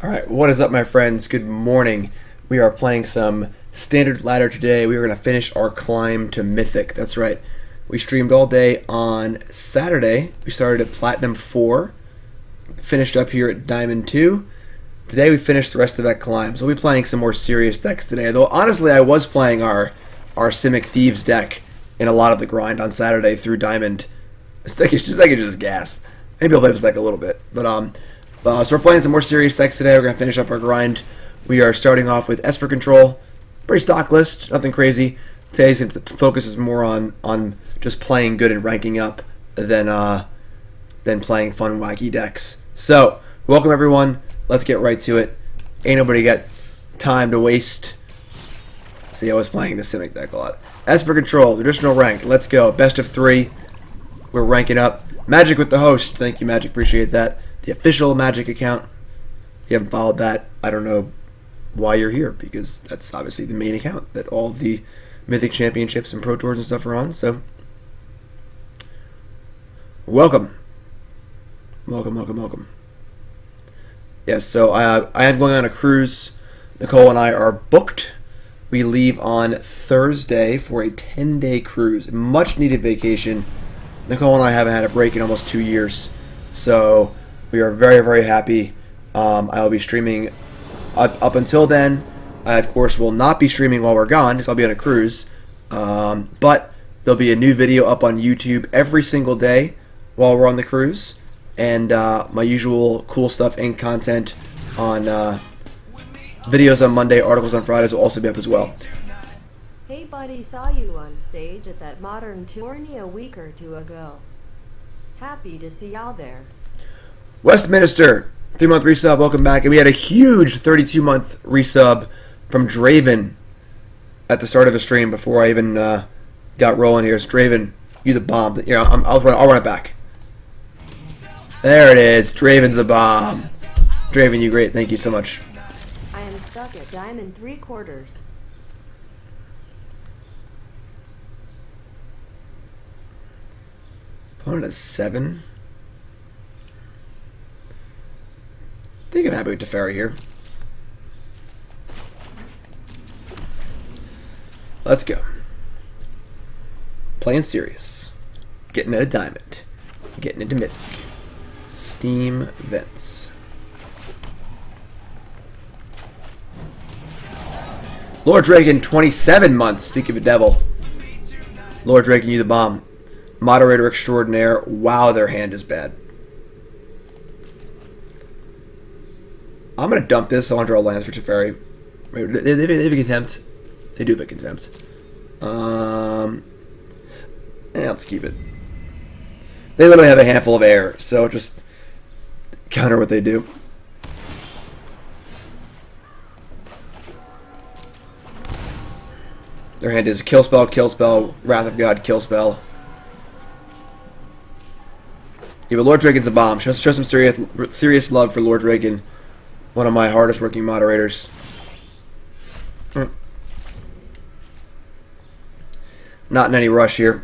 Alright, what is up my friends? Good morning. We are playing some Standard Ladder today. We are going to finish our climb to Mythic. That's right. We streamed all day on Saturday. We started at Platinum 4, finished up here at Diamond 2. Today we finished the rest of that climb. So we'll be playing some more serious decks today. Though honestly I was playing our Simic Thieves deck in a lot of the grind on Saturday through Diamond. This deck is just gas. Maybe I'll play this deck a little bit. So we're playing some more serious decks today. We're going to finish up our grind. We are starting off with Esper Control. Pretty stock list, nothing crazy. Today's focus is more on just playing good and ranking up than playing fun, wacky decks. So, welcome everyone. Let's get right to it. Ain't nobody got time to waste. See, I was playing the Simic deck a lot. Esper Control, traditional rank. Let's go. Best of 3. We're ranking up. Magic with the host. Thank you, Magic. Appreciate that. The official Magic account. If you haven't followed that, I don't know why you're here, because that's obviously the main account that all the Mythic Championships and Pro Tours and stuff are on, so welcome. Welcome. Yes, so I am going on a cruise. Nicole and I are booked. We leave on Thursday for a 10-day cruise. Much needed vacation. Nicole and I haven't had a break in almost 2 years, so we are very, very happy. I'll be streaming up until then. I, of course, will not be streaming while we're gone because I'll be on a cruise. But there'll be a new video up on YouTube every single day while we're on the cruise. And my usual cool stuff and content on videos on Monday, articles on Fridays will also be up as well. Hey buddy, saw you on stage at that modern tourney a week or two ago. Happy to see y'all there. Westminster, 3-month resub, welcome back. And we had a huge 32-month resub from Draven at the start of the stream before I even got rolling here. It's Draven, you the bomb. You know, I'll run it back. There it is. Draven's the bomb. Draven, you great. Thank you so much. I am stuck at Diamond 3/4. Opponent is 7. I think I'm happy with Teferi here. Let's go. Playing serious. Getting at a diamond. Getting into Mythic. Steam Vents. Lord Dragon, 27 months. Speak of a devil. Lord Dragon, you the bomb. Moderator extraordinaire. Wow, their hand is bad. I'm going to dump this. I want to draw lands for Teferi. They have a Contempt. They do have a Contempt. Let's keep it. They literally have a handful of air, so just counter what they do. Their hand is kill spell, Wrath of God, kill spell. Yeah, but Lord Dragon's a bomb. Show some serious love for Lord Dragon. One of my hardest working moderators. Not in any rush here.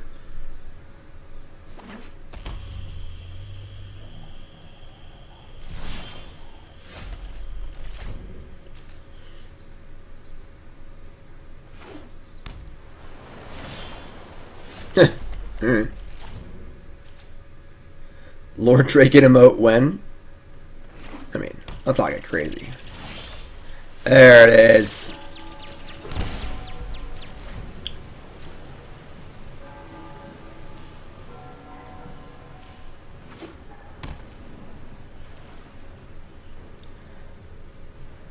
Lord Dragon emote when? I mean, let's not get crazy. There it is.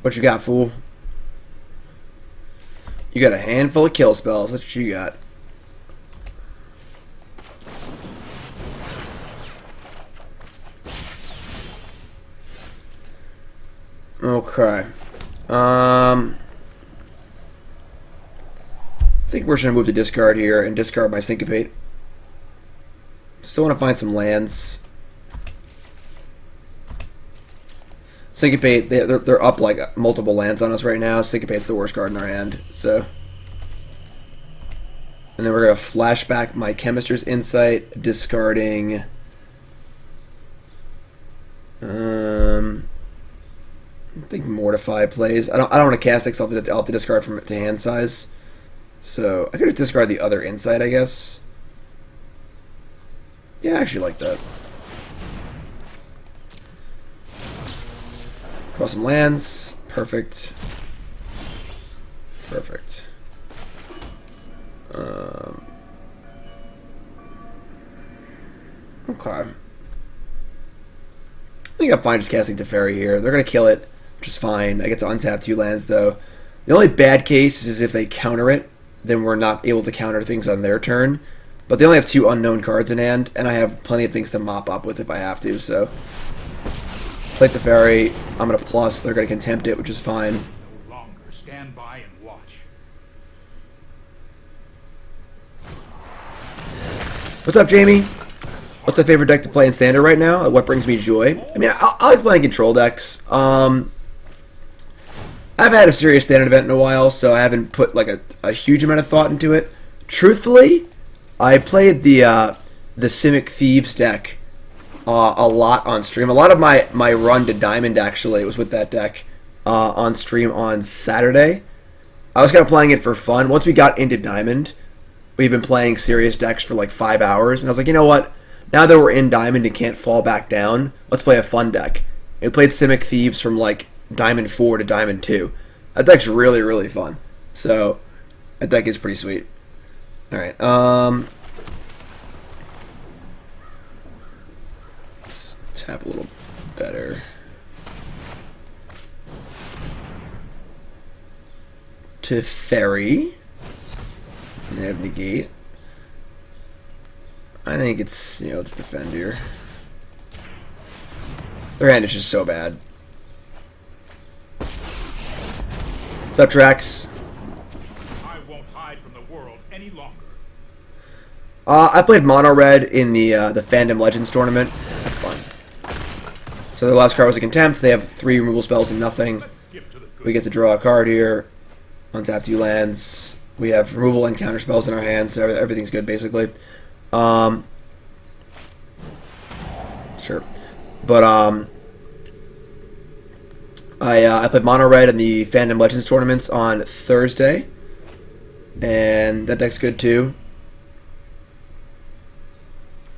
What you got, fool? You got a handful of kill spells. That's what you got. Okay. I think we're just going to move to discard here and discard my Syncopate. Still want to find some lands. Syncopate, they're up like multiple lands on us right now. Syncopate's the worst card in our hand, so. And then we're going to flash back my Chemister's Insight, discarding I think Mortify plays. I don't want to cast it because I'll have to discard from it to hand size. So I could just discard the other insight, I guess. Yeah, I actually like that. Draw some lands. Perfect. Perfect. Okay. I think I'm fine just casting Teferi here. They're going to kill it, which is fine. I get to untap 2 lands, though. The only bad case is if they counter it, then we're not able to counter things on their turn. But they only have 2 unknown cards in hand, and I have plenty of things to mop up with if I have to, so... Play Teferi. I'm going to plus. They're going to Contempt it, which is fine. No longer stand by and watch. What's up, Jamie? What's my favorite deck to play in Standard right now? What brings me joy? I mean, I like playing control decks. I've had a serious Standard event in a while, so I haven't put like a huge amount of thought into it. Truthfully, I played the Simic Thieves deck a lot on stream. A lot of my run to Diamond, actually, was with that deck on stream on Saturday. I was kind of playing it for fun. Once we got into Diamond, we've been playing serious decks for like 5 hours, and I was like, you know what? Now that we're in Diamond and can't fall back down, let's play a fun deck. We played Simic Thieves from like Diamond 4 to Diamond 2. That deck's really, really fun. So, that deck is pretty sweet. Alright, let's tap a little better. Teferi. And they have Negate. I think it's, just defend here. Their hand is just so bad. What's up, Trax? I won't hide from the world any longer. I played Mono Red in the Fandom Legends tournament. That's fun. So the last card was a Contempt. They have 3 removal spells and nothing. We get to draw a card here. Untap 2 lands. We have removal and counter spells in our hands, so everything's good, basically. Sure. But, I played Mono Red in the Fandom Legends tournaments on Thursday. And that deck's good, too.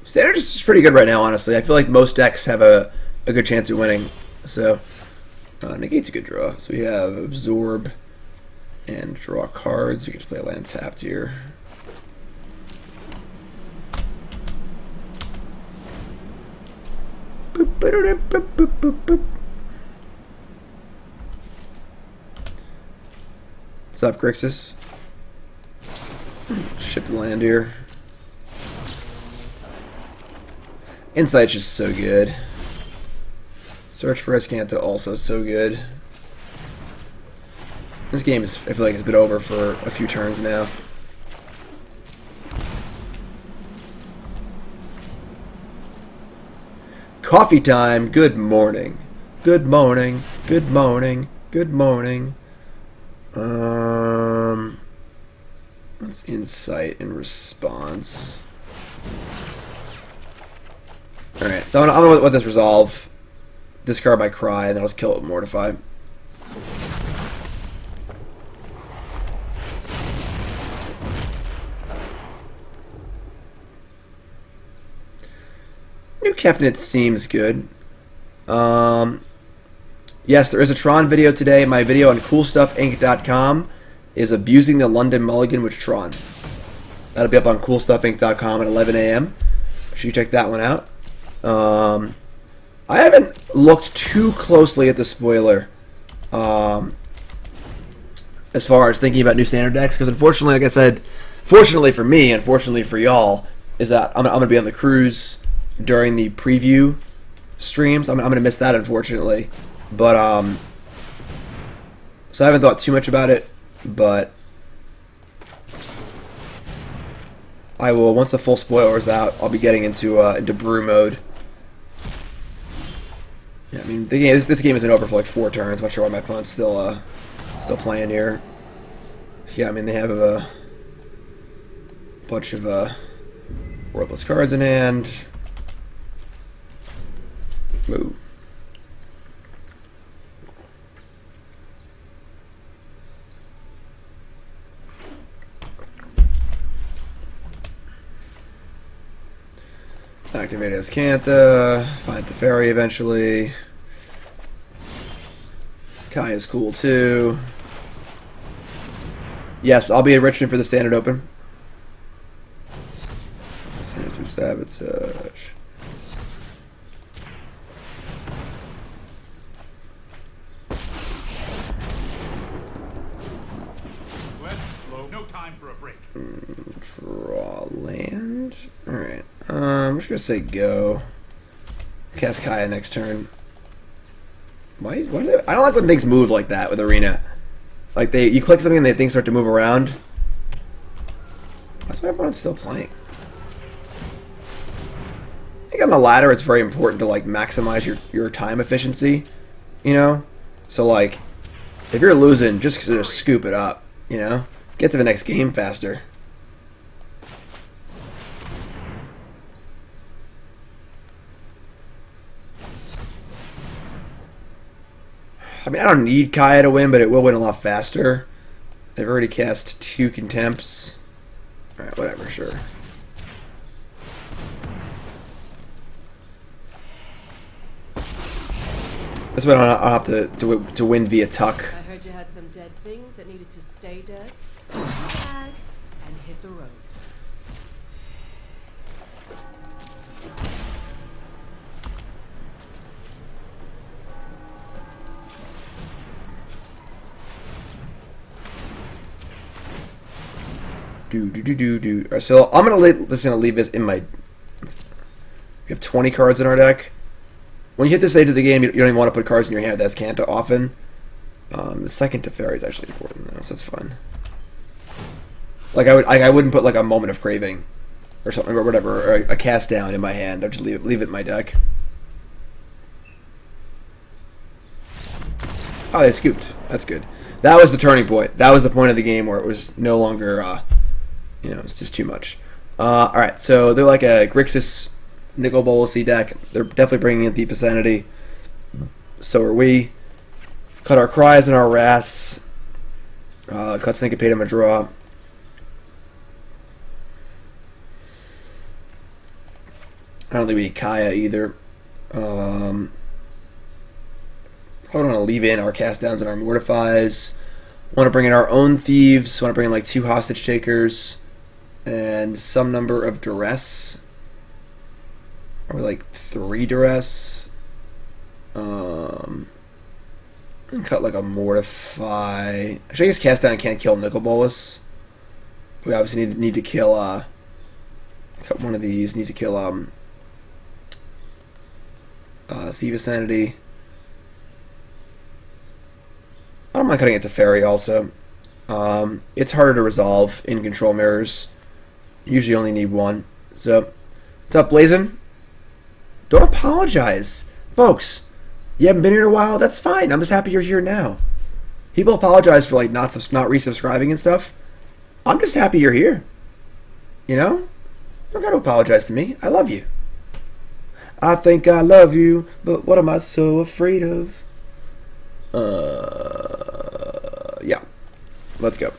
Standard is just pretty good right now, honestly. I feel like most decks have a good chance at winning. So, Negate's a good draw. So we have Absorb and draw cards. We can just play a land tapped here. What's up, Grixis? Ship the land here. Insight's just so good. Search for Azcanta also so good. This game is, I feel like it's been over for a few turns now. Coffee time. Good morning. Good morning. Good morning. Good morning. What's insight and response? Alright, so I'm gonna let this resolve. Discard my cry, and then I'll just kill it with Mortify. New Kefnit seems good. Yes, there is a Tron video today. My video on CoolStuffInc.com is abusing the London Mulligan with Tron. That'll be up on CoolStuffInc.com at 11 a.m. Should you check that one out. I haven't looked too closely at the spoiler as far as thinking about new standard decks, because unfortunately, like I said, fortunately for me, unfortunately for y'all, is that I'm going to be on the cruise during the preview streams. I'm going to miss that, unfortunately. But, so I haven't thought too much about it, but I will, once the full spoiler is out, I'll be getting into brew mode. Yeah, I mean, the game, this game has been over for like 4 turns. I'm not sure why my opponent's still playing here. Yeah, I mean, they have a bunch of worthless cards in hand. Ooh. Activate Azcanta. Find Teferi eventually. Kai is cool too. Yes, I'll be in Richmond for the Standard Open. Sinister Sabotage. No time for a break. Draw land. Alright. I'm just gonna say go. Cast Kaya next turn. Why do they, I don't like when things move like that with Arena. Like you click something and things start to move around. Why's my opponent still playing? I think on the ladder it's very important to like maximize your time efficiency. You know? So like if you're losing, just scoop it up, you know? Get to the next game faster. I mean, I don't need Kaya to win, but it will win a lot faster. They've already cast 2 Contempts. Alright, whatever, sure. This one I'll have to win via tuck. I heard you had some dead things that needed to stay dead. Bags and hit the road. Alright, so I'm gonna leave this in my. We have 20 cards in our deck. When you hit this stage of the game, you don't even want to put cards in your hand. That's Azcanta often. The second Teferi is actually important though, so that's fun. Like I wouldn't put like a Moment of Craving, or something or whatever, or a cast down in my hand. I'd just leave it in my deck. Oh, they scooped. That's good. That was the turning point. That was the point of the game where it was no longer, it's just too much. Alright, so they're like a Grixis Nicol Bolasy deck. They're definitely bringing in Thief of Sanity. So are we. Cut our Cries and our Wraths. Cut Syncopate and a draw. I don't think we need Kaya either. Probably want to leave in our cast downs and our mortifies. Want to bring in our own thieves. Want to bring in like 2 hostage takers and some number of duress, or like 3 duress. And cut like a mortify. Actually, I guess cast down can't kill Nicol Bolas. We obviously need to kill. Cut one of these. Need to kill Thief of Sanity. I don't mind cutting it to Teferi also. It's harder to resolve in control mirrors. Usually only need 1. So, what's up, Blazin? Don't apologize. Folks, you haven't been here in a while? That's fine. I'm just happy you're here now. People apologize for like not resubscribing and stuff. I'm just happy you're here. You know? You don't gotta apologize to me. I love you. I think I love you, but what am I so afraid of? Yeah. Let's go.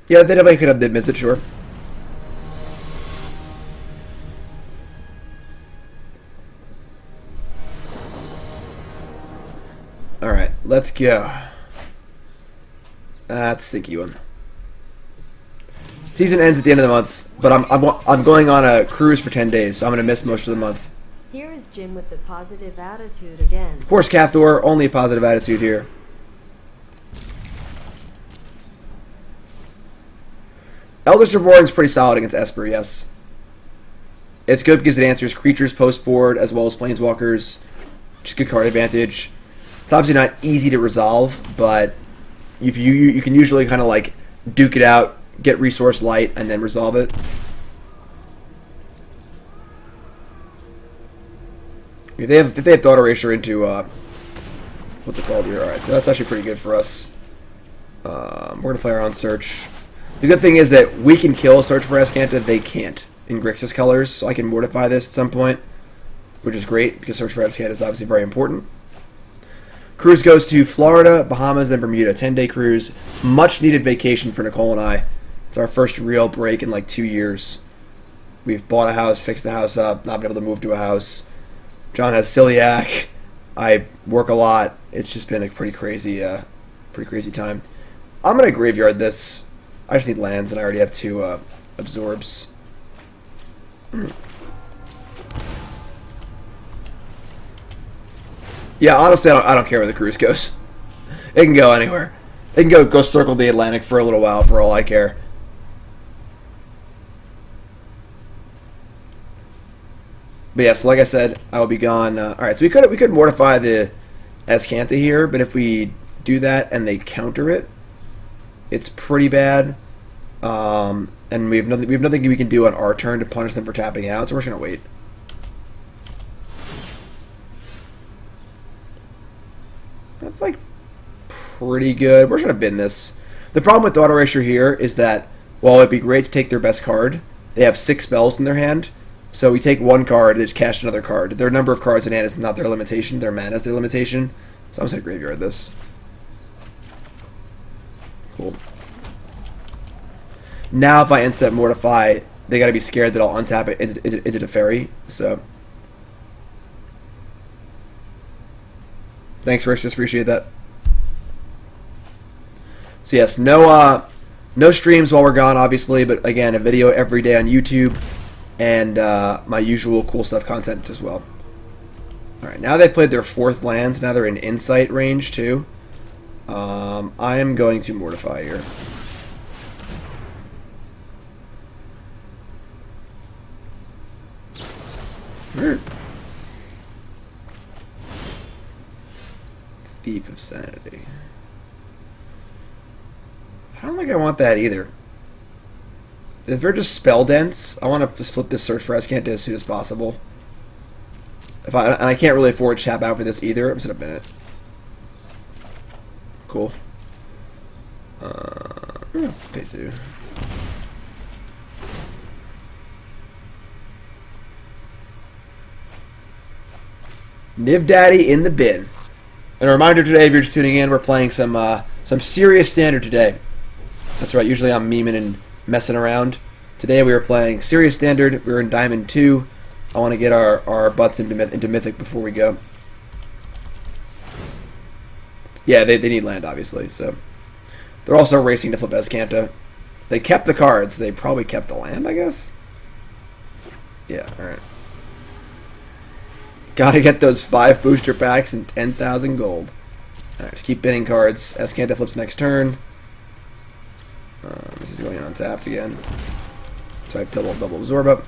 Yeah, they definitely could have did miss it, sure. Alright, let's go. That's a stinky one. Season ends at the end of the month, but I'm going on a cruise for 10 days, so I'm going to miss most of the month. Here is Jim with the positive attitude again. Of course, Cathor, only a positive attitude here. Eldritch Reborn's pretty solid against Esper, yes. It's good because it answers creatures post-board as well as planeswalkers. Just good card advantage. It's obviously not easy to resolve, but if you can usually kind of like duke it out, get resource light, and then resolve it. If they have Thought Erasure into what's it called here? All right, so that's actually pretty good for us. We're gonna play our own search. The good thing is that we can kill Search for Azcanta. They can't in Grixis colors, so I can mortify this at some point, which is great because Search for Azcanta is obviously very important. Cruise goes to Florida, Bahamas, then Bermuda. 10-day cruise. Much needed vacation for Nicole and I. It's our first real break in like 2 years. We've bought a house, fixed the house up, not been able to move to a house. John has celiac. I work a lot. It's just been a pretty crazy time. I'm gonna graveyard this. I just need lands, and I already have 2 absorbs. Yeah, honestly, I don't care where the cruise goes. It can go anywhere. It can go circle the Atlantic for a little while, for all I care. But yeah, so like I said, I will be gone. All right, so we could mortify the Azcanta here, but if we do that and they counter it, it's pretty bad. And we have nothing we can do on our turn to punish them for tapping out, so we're just gonna wait. That's like pretty good. We're just gonna bin this. The problem with Thought Erasure here is that while it'd be great to take their best card, they have 6 spells in their hand. So we take 1 card, they just cast another card. Their number of cards in hand is not their limitation, their mana is their limitation. So I'm just gonna graveyard this. Cool. Now if I instep Mortify, they gotta be scared that I'll untap it into Teferi, so. Thanks, Rixus, appreciate that. So yes, no streams while we're gone, obviously, but again, a video every day on YouTube, and my usual cool stuff content as well. Alright, now they've played their 4th lands, now they're in Insight range too. I am going to Mortify here. Thief of Sanity. I don't think I want that either. If they're just spell dense, I want to just flip this search for Azcanta as soon as possible. And I can't really afford to tap out for this either. I'm just gonna bin it. Cool. Let's pay 2. Niv Daddy in the bin. And a reminder today, if you're just tuning in, we're playing some serious Standard today. That's right, usually I'm memeing and messing around. Today we were playing serious Standard, we were in Diamond 2. I want to get our butts into Mythic before we go. Yeah, they need land, obviously, so. They're also racing to flip Azcanta. They kept the cards, they probably kept the land, I guess? Yeah, alright. Gotta get those 5 booster packs and 10,000 gold. Alright, just keep binning cards. Azcanta flips next turn. This is going untapped again. So I have double absorb up.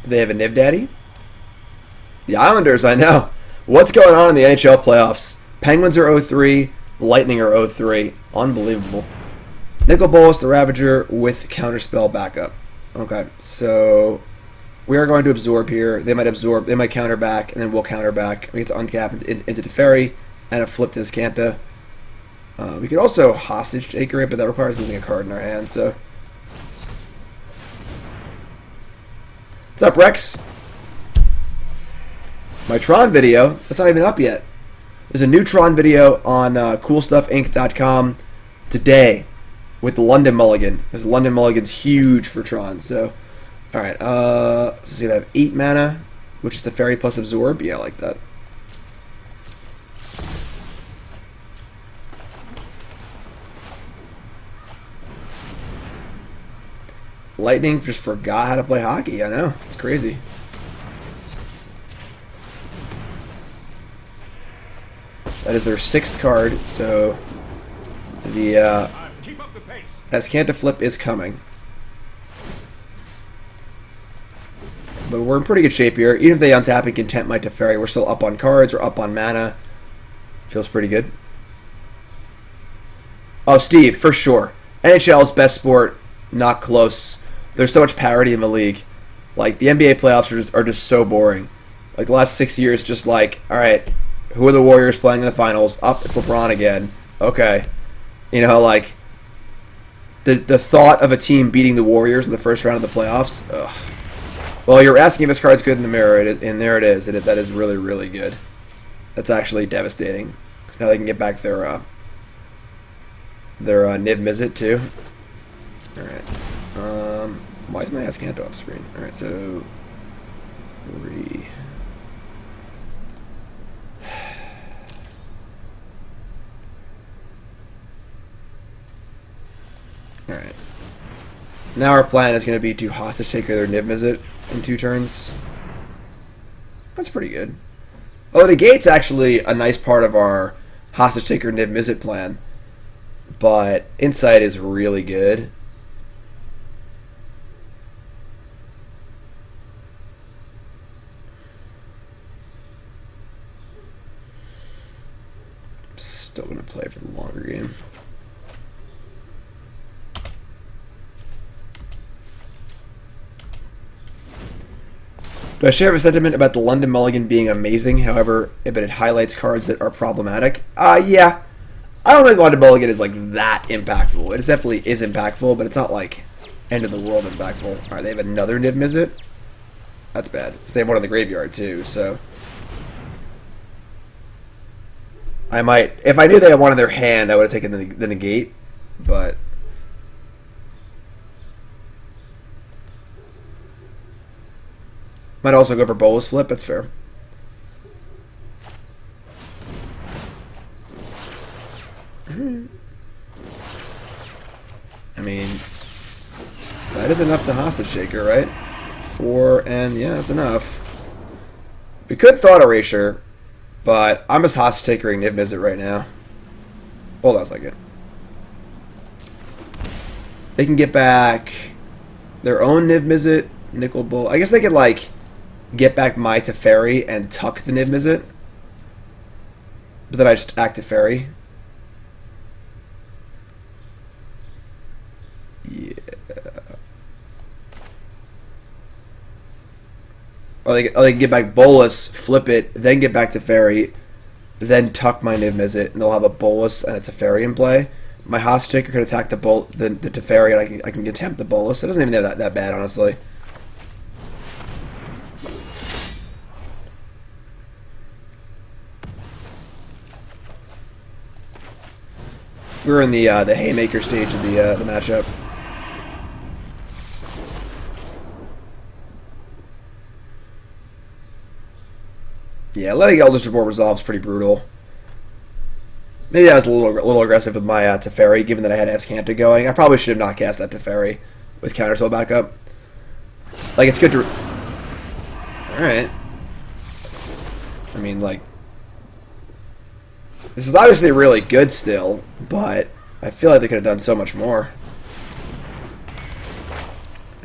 Do they have a Niv Daddy? The Islanders, I know. What's going on in the NHL playoffs? Penguins are 0-3. Lightning are 0-3. Unbelievable. Nicol Bolas, the Ravager, with Counterspell backup. Okay, so we are going to absorb here. They might absorb, they might counter back, and then we'll counter back. We get to uncap into Teferi, and a flip to Azcanta. We could also hostage taker it, but that requires losing a card in our hand, so. What's up, Rex? My Tron video, that's not even up yet. There's a new Tron video on CoolStuffInc.com today with the London Mulligan. Because the London Mulligan's huge for Tron. So, alright. So it's going to have 8 mana, which is the Teferi plus Absorb. Yeah, I like that. Lightning just forgot how to play hockey. I know. It's crazy. That is their 6th card, so the Azcanta flip is coming. But we're in pretty good shape here. Even if they untap and Contempt my Teferi, we're still up on cards, we're up on mana. Feels pretty good. Oh, Steve, for sure. NHL's best sport, not close. There's so much parity in the league. Like, the NBA playoffs are just so boring. Like, the last 6 years, just like, alright, who are the Warriors playing in the finals? Up, it's LeBron again. Okay. You know, like, the thought of a team beating the Warriors in the first round of the playoffs, ugh. Well, you're asking if this card's good in the mirror, and there it is. That is really, really good. That's actually devastating. Because now they can get back their Niv Mizzet too. Alright. Why is my Azcanta off screen? Alright, so... 3... Alright. Now our plan is going to be to hostage take their Niv Mizzet in 2 turns. That's pretty good. Oh, Negate's actually a nice part of our hostage taker Niv Mizzet plan. But Insight is really good. Still going to play for the longer game. Do I share a sentiment about the London Mulligan being amazing, however, but it highlights cards that are problematic? Yeah. I don't think London Mulligan is like that impactful. It definitely is impactful, but it's not like end of the world impactful. Alright, they have another Niv Mizzet? That's bad. So they have one in the graveyard too, so... I might... If I knew they had one in their hand, I would have taken the Negate, but... Might also go for Bolus Flip, that's fair. I mean, that is enough to hostage shaker, right? 4 and yeah, that's enough. We could Thought Erasure, but I'm just hostage takering Niv Mizzet right now. Hold on a second. They can get back their own Niv Mizzet, Nickel Bull. I guess they could like get back my Teferi and tuck the Niv Mizzet. But then I just act Teferi. Yeah. Or they can get back Bolus, flip it, then get back Teferi, then tuck my Niv Mizzet, and they'll have a Bolus and a Teferi in play. My hostage taker could attack the Teferi, and I can Contempt the Bolus. It doesn't even have that bad, honestly. We're in the haymaker stage of the matchup. Yeah, letting Eldritch Report resolve is pretty brutal. Maybe I was a little aggressive with my Teferi, given that I had Azcanta going. I probably should have not cast that Teferi with Counterspell backup. Like, it's good to... Alright. I mean, like... This is obviously really good still, but I feel like they could have done so much more.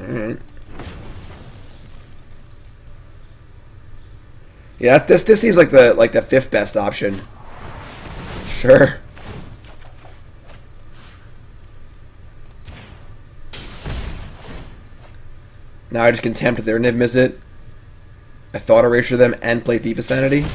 Alright. Yeah, this seems like the 5th best option. Sure. Now I just Contempt their Niv Mizzet. I Thought Erasure them and play Thief of Sanity.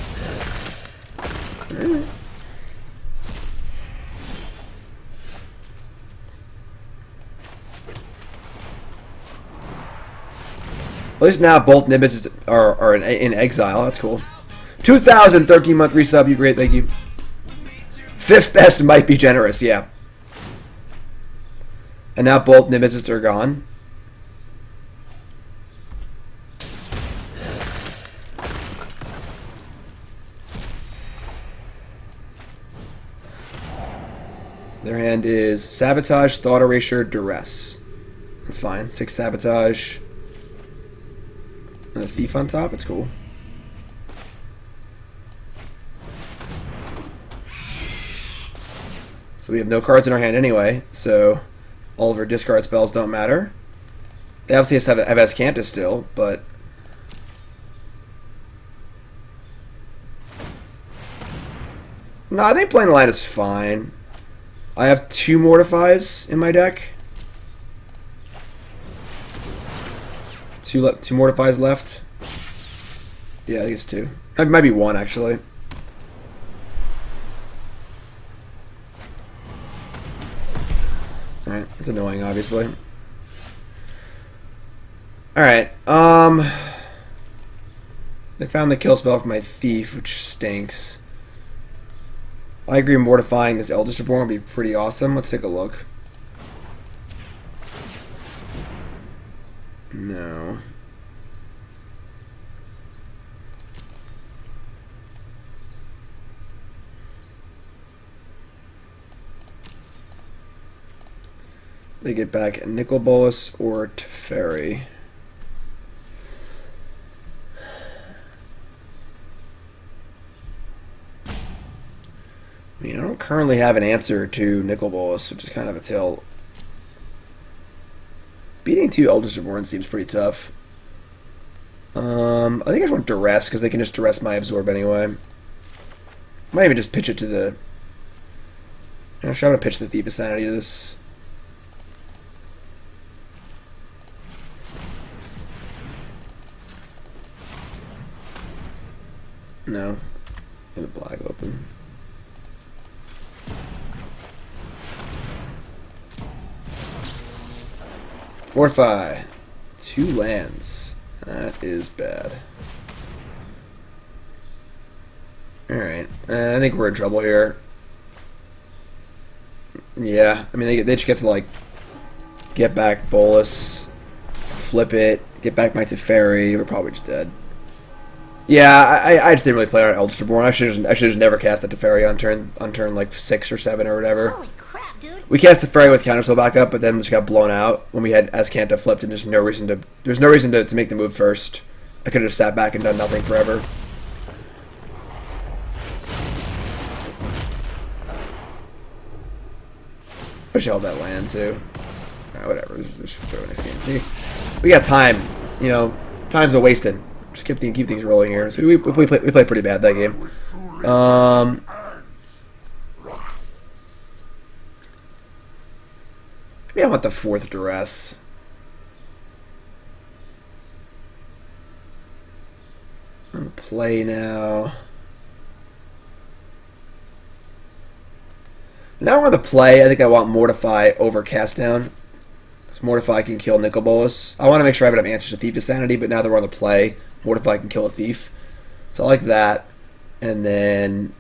At least now both Niv Mizzets are in exile. That's cool. 2,000, 13-month resub. You great, thank you. 5th best might be generous, yeah. And now both Niv Mizzets are gone. Their hand is Sabotage, Thought Erasure, Duress. That's fine. 6 Sabotage. And a Thief on top. It's cool. So we have no cards in our hand anyway, so all of our discard spells don't matter. They obviously have Azcanta still, but... No, I think playing Light is fine. I have 2 Mortifies in my deck. 2 Mortifies left. Yeah, I think it's 2. It might be 1, actually. Alright, it's annoying, obviously. Alright, they found the kill spell for my Thief, which stinks. I agree mortifying this Eldritch Reborn would be pretty awesome. Let's take a look. No. They get back Nicol Bolas or Teferi. I mean, I don't currently have an answer to Nicol Bolas, which is kind of a tell. Beating 2 Eldritch Reborn seems pretty tough. I think I just want Duress, because they can just Duress my Absorb anyway. Might even just pitch it to the... I'm trying to pitch the Thief of Sanity to this. No. Leave the black open. Mortify. 2 lands. That is bad. Alright. I think we're in trouble here. Yeah. I mean, they just get to, like, get back Bolas, flip it, get back my Teferi. We're probably just dead. Yeah, I just didn't really play on Eldritch Reborn. I should just never cast the Teferi on turn like 6 or 7 or whatever. Holy crap, dude. We cast Teferi with counterspell back up, but then just got blown out when we had Azcanta flipped, and there's no reason to make the move first. I could have just sat back and done nothing forever. Wish I held that land too. Alright, whatever. Just throw next game. See, we got time. You know, time's a wasted. Just keep things rolling here. So we played pretty bad that game. Maybe I want the 4th Duress. I'm gonna play now. Now I want to play. I think I want Mortify over Cast Down. Because Mortify can kill Nicol Bolas. I want to make sure I have enough answers to Thief of Sanity, but now that we're on the play, Mortify can kill a thief. So I like that. And then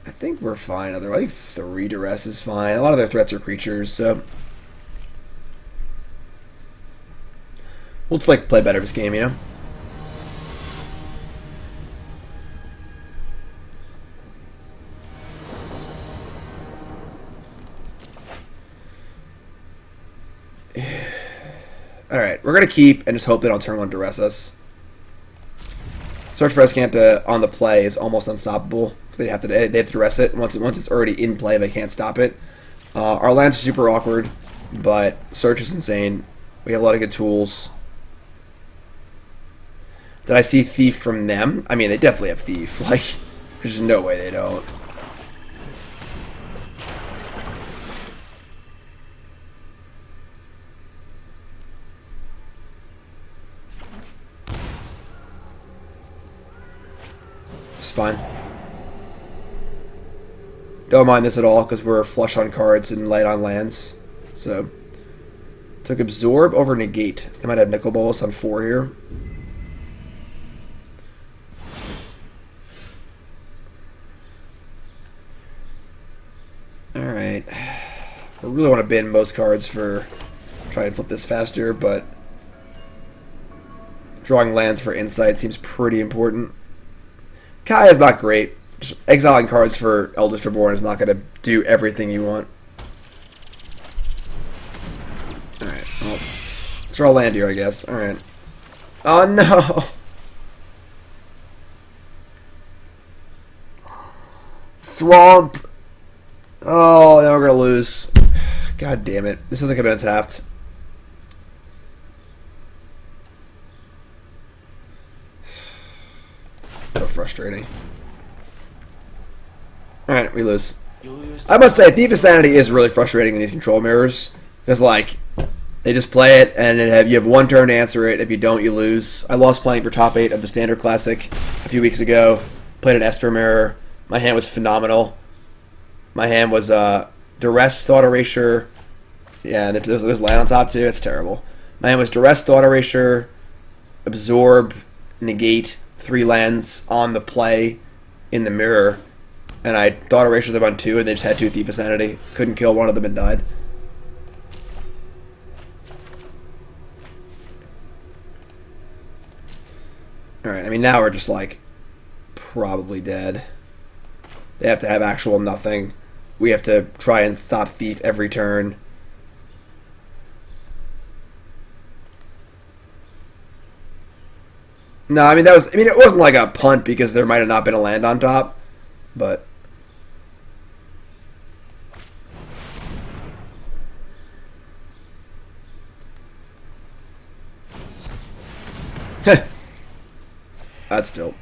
I think we're fine. I think 3 Duress is fine. A lot of their threats are creatures, so we'll just like play better this game, you know? Alright, we're going to keep and just hope they don't turn 1 Duress us. Search for Azcanta on the play is almost unstoppable. So they have to Duress it. Once it's already in play, they can't stop it. Our lands are super awkward, but Search is insane. We have a lot of good tools. Did I see Thief from them? I mean, they definitely have Thief. Like, there's no way they don't. It's fine. Don't mind this at all because we're flush on cards and light on lands. So, took Absorb over Negate. So they might have Nicol Bolas on 4 here. Alright. I really want to bin most cards for trying to flip this faster, but drawing lands for Insight seems pretty important. Kai is not great. Just exiling cards for Eldritch Reborn is not going to do everything you want. Alright, well, let's draw land here, I guess. Alright. Oh, no! Swamp! Oh, now we're going to lose. God damn it. This isn't going to be untapped. So frustrating. Alright, we lose. I must say, Thief of Sanity is really frustrating in these control mirrors. Because, like, they just play it, and then you have 1 turn to answer it. If you don't, you lose. I lost playing for top 8 of the Standard Classic a few weeks ago. Played an Esper mirror. My hand was phenomenal. My hand was Duress, Thought Erasure. Yeah, and there's land on top, too. It's terrible. My hand was Duress, Thought Erasure, Absorb, Negate, 3 lands on the play in the mirror. And I Thought Erasure them on 2, and they just had 2 Thief of Sanity. Couldn't kill one of them and died. Alright, I mean, now we're just, like, probably dead. They have to have actual nothing. We have to try and stop Thief every turn. No, I mean, it wasn't like a punt because there might have not been a land on top, but... That's dope.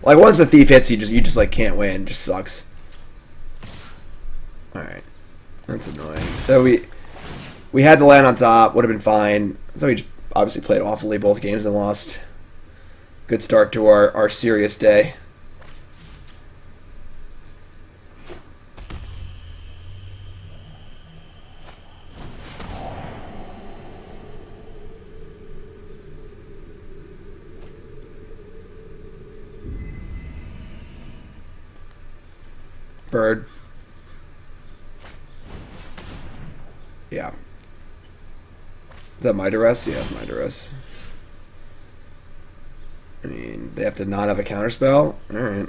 Like, once the Thief hits, you just like can't win. It just sucks. Alright. That's annoying. So we had the land on top, would have been fine. So we just obviously played awfully both games and lost. Good start to our serious day. Bird. Yeah. Is that my Duress? Yeah, it's my Duress. I mean, they have to not have a counterspell? Alright.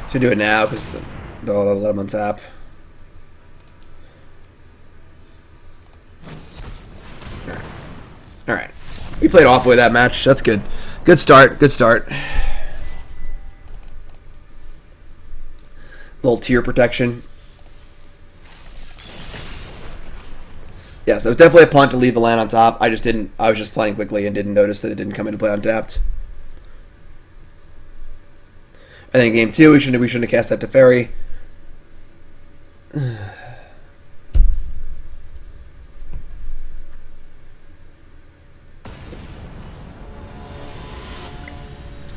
Should do it now, because they'll let them untap. Alright. We played awfully that match. That's good. Good start. Good start. Little tier protection. Yes, it was definitely a punt to leave the land on top. I was just playing quickly and didn't notice that it didn't come into play untapped. I think game 2 we shouldn't have cast that Teferi.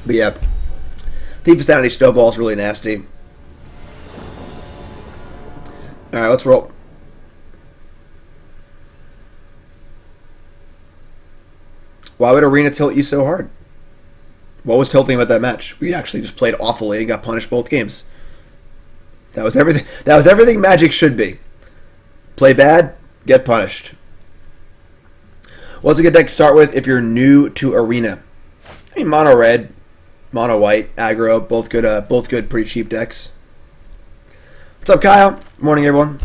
But yeah, Thief of Sanity Snowball is really nasty. All right, let's roll. Why would Arena tilt you so hard? What was tilting about that match? We actually just played awfully and got punished both games. That was everything. That was everything Magic should be. Play bad, get punished. What's a good deck to start with if you're new to Arena? I mean, mono red, mono white, aggro, both good, pretty cheap decks. What's up, Kyle? Morning, everyone.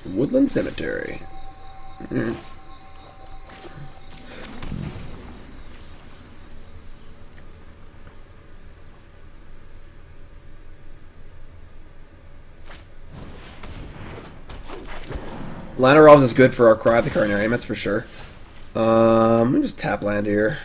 Woodland Cemetery. Lana Rolls is good for our Cry of the Carnarium, that's for sure. Let me just tap land here.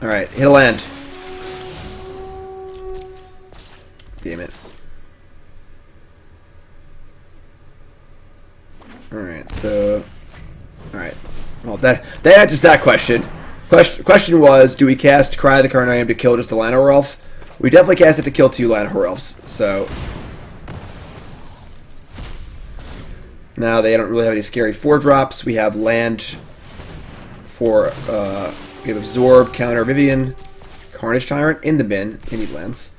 Alright, hit a land. Damn it. Alright, so... Alright. Well, that answers that question. Question was, do we cast Cry of the Carnarium to kill just a Lana Elf? We definitely cast it to kill 2 Lana Elves, so... Now they don't really have any scary 4-drops. We have land for... we have Absorb, Counter, Vivian, Carnage Tyrant in the bin. We need lands.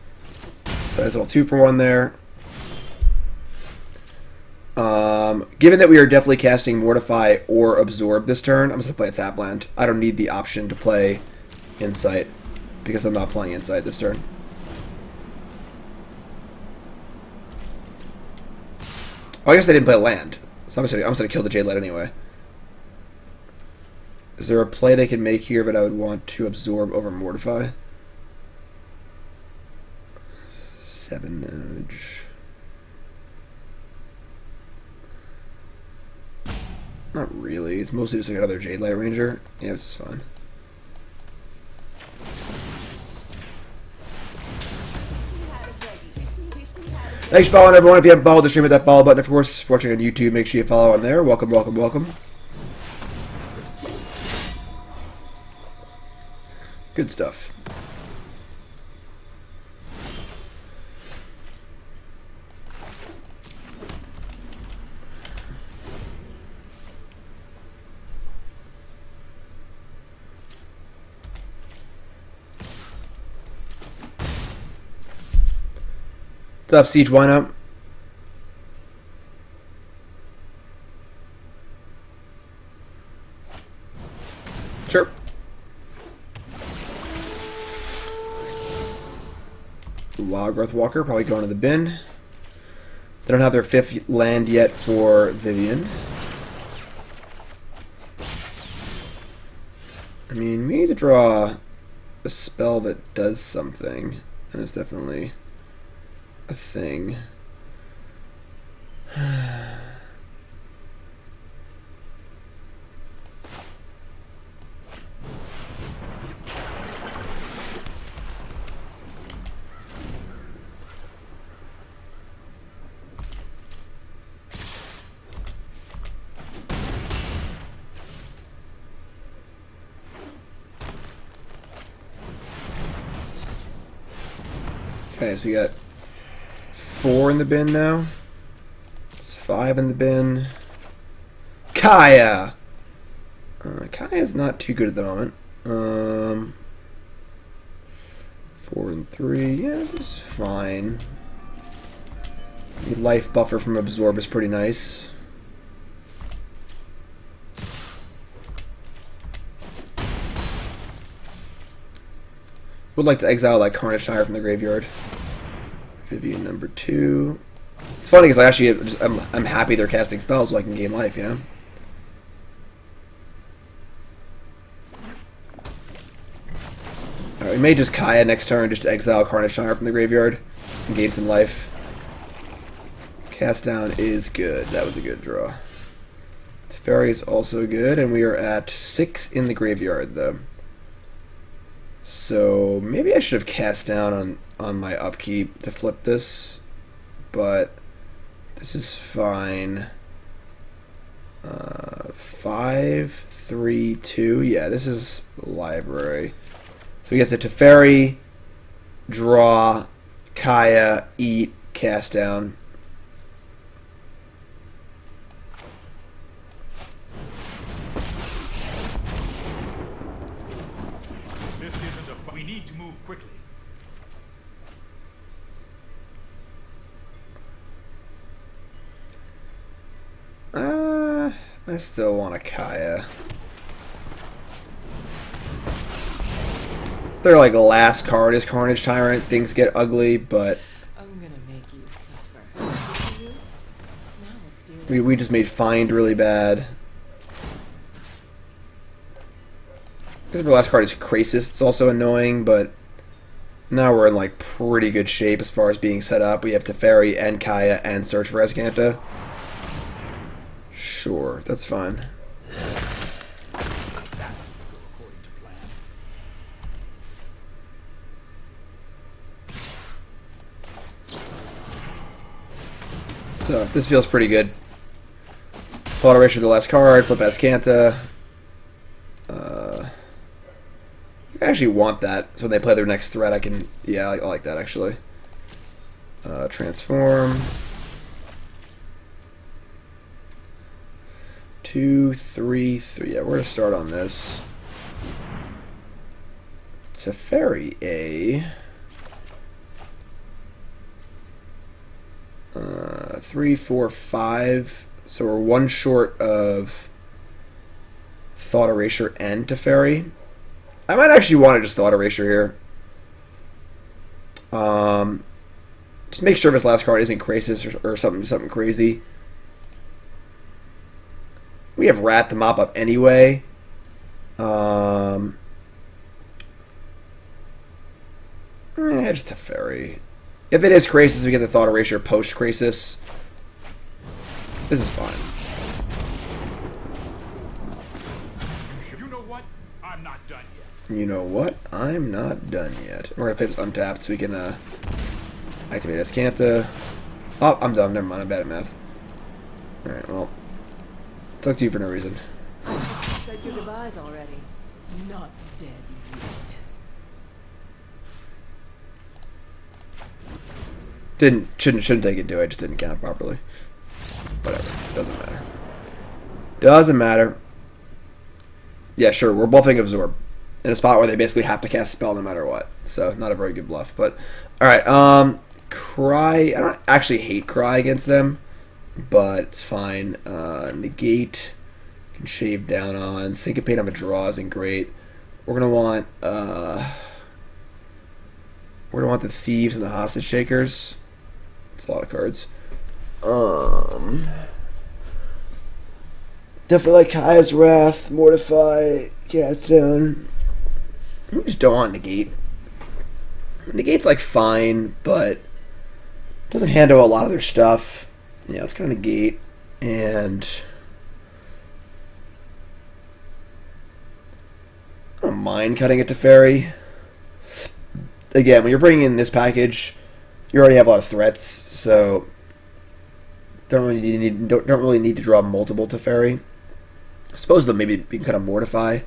So there's a little 2-for-1 there. Given that we are definitely casting Mortify or Absorb this turn, I'm just going to play a tap land. I don't need the option to play Insight because I'm not playing Insight this turn. Oh, I guess I didn't play land. So I'm just going to kill the Jade Light anyway. Is there a play they can make here that I would want to Absorb over Mortify? 7 Edge. Not really. It's mostly just like another Jade Light Ranger. Yeah, this is fine. Thanks for following, everyone. If you haven't followed the stream, hit that follow button. Of course, if you're watching on YouTube, make sure you follow on there. Welcome, welcome, welcome. Good stuff. What's up, Siege? Why not? Sure. Wild Growth Walker probably going to the bin. They don't have their 5th land yet for Vivian. I mean, we need to draw a spell that does something, and it's definitely a thing. Okay, so we got 4 in the bin now. It's 5 in the bin. Kaya! Kaya's not too good at the moment. 4 and 3. Yeah, this is fine. The life buffer from Absorb is pretty nice. Would like to exile that Carnage Shire from the graveyard. Vivian number 2. It's funny because I actually I'm happy they're casting spells so I can gain life, you know. Alright, we may just Kaya next turn just to exile Carnage Shire from the graveyard and gain some life. Cast down is good. That was a good draw. Teferi is also good, and we are at 6 in the graveyard though. So maybe I should have cast down on my upkeep to flip this, but this is fine. 5, 3, 2. Yeah, this is library. So we get to Teferi, draw, Kaya, eat, cast down. We need to move quickly. I still want a Kaya. Their like last card is Carnage Tyrant. Things get ugly, but I'm gonna make you suffer. Now let's do we just made Find really bad. Because our last card is Krasis, it's also annoying, but now we're in like pretty good shape as far as being set up. We have Teferi and Kaya and Search for Azcanta. Sure, that's fine. So, this feels pretty good. Thought Erasure the last card, flip Azcanta. I actually want that, so when they play their next threat, I can... Yeah, I like that, actually. Transform. 2, 3, 3. Yeah, we're going to start on this. Teferi A. 3, 4, 5. So we're one short of Thought Erasure and Teferi. I might actually want to just Thought Erasure here. Just make sure this last card isn't Krasis or something crazy. We have Rat to mop up anyway. Just Teferi. If it is Krasis, we get the Thought Erasure post Krasis. This is fine. You know what? I'm not done yet. You know what? I'm not done yet. We're gonna play this untapped so we can activate Azcanta. Oh, I'm done. Never mind. I'm bad at math. Alright, well. Talk to you for no reason. Said your goodbyes already. Not dead yet. Shouldn't take it to it. Just didn't count properly. Whatever. Doesn't matter. Doesn't matter. Yeah, sure. We're bluffing Absorb in a spot where they basically have to cast a spell no matter what. So not a very good bluff. But all right. Cry. I don't actually hate Cry against them, but it's fine. Negate can shave down on. Syncopate on a draw isn't great. We're gonna want the Thieves and the Hostage Shakers. It's a lot of cards. Definitely like Kaya's Wrath, Mortify, Cast Down. I just don't want Negate. Negate's like fine, but doesn't handle a lot of their stuff. Yeah, it's kind of Negate, and I don't mind cutting it to Teferi. Again, when you're bringing in this package, you already have a lot of threats, so don't really need to draw multiple Teferi. I suppose though maybe we can cut a Mortify,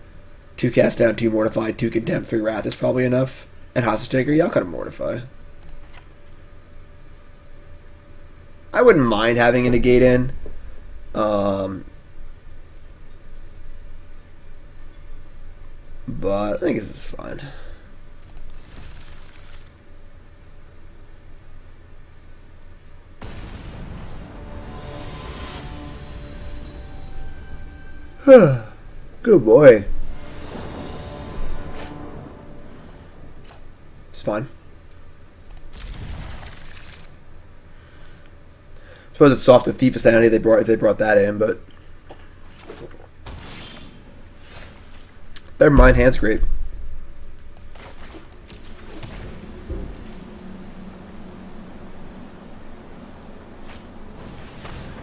2 Cast Down, 2 Mortify, 2 Contempt, 3 Wrath is probably enough. And Hostage Taker, yeah, I'll cut a Mortify. I wouldn't mind having a Negate in. But I think this is fine. Good boy. It's fine. I suppose it's soft to Thief of Sanity if they brought that in, but never mind. Hand's great.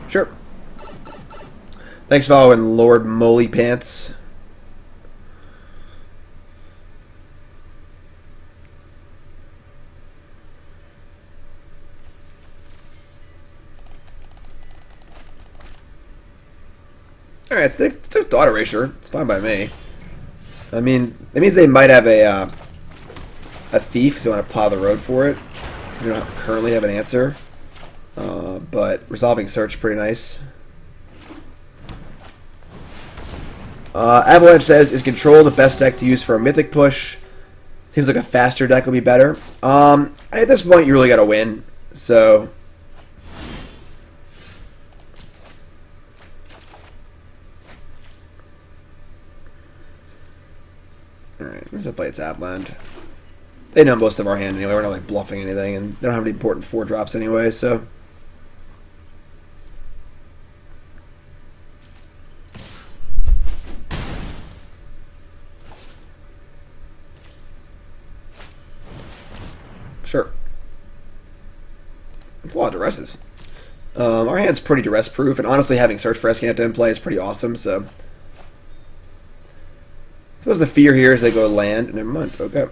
Sure. Thanks for following Lord Moly Pants. Alright, so it's a Thought Erasure. It's fine by me. I mean, that means they might have a Thief because they want to plow the road for it. We don't currently have an answer. But Resolving Search is pretty nice. Avalanche says, is Control the best deck to use for a Mythic push? Seems like a faster deck would be better. At this point, you really got to win. So alright, let's just play its Appland. They know most of our hand anyway. We're not like bluffing anything, and they don't have any important 4-drops anyway, so sure. It's a lot of Duresses. Our hand's pretty Duress proof, and honestly having Search for Azcanta in play is pretty awesome, so I suppose the fear here is they go land. Never mind. Okay.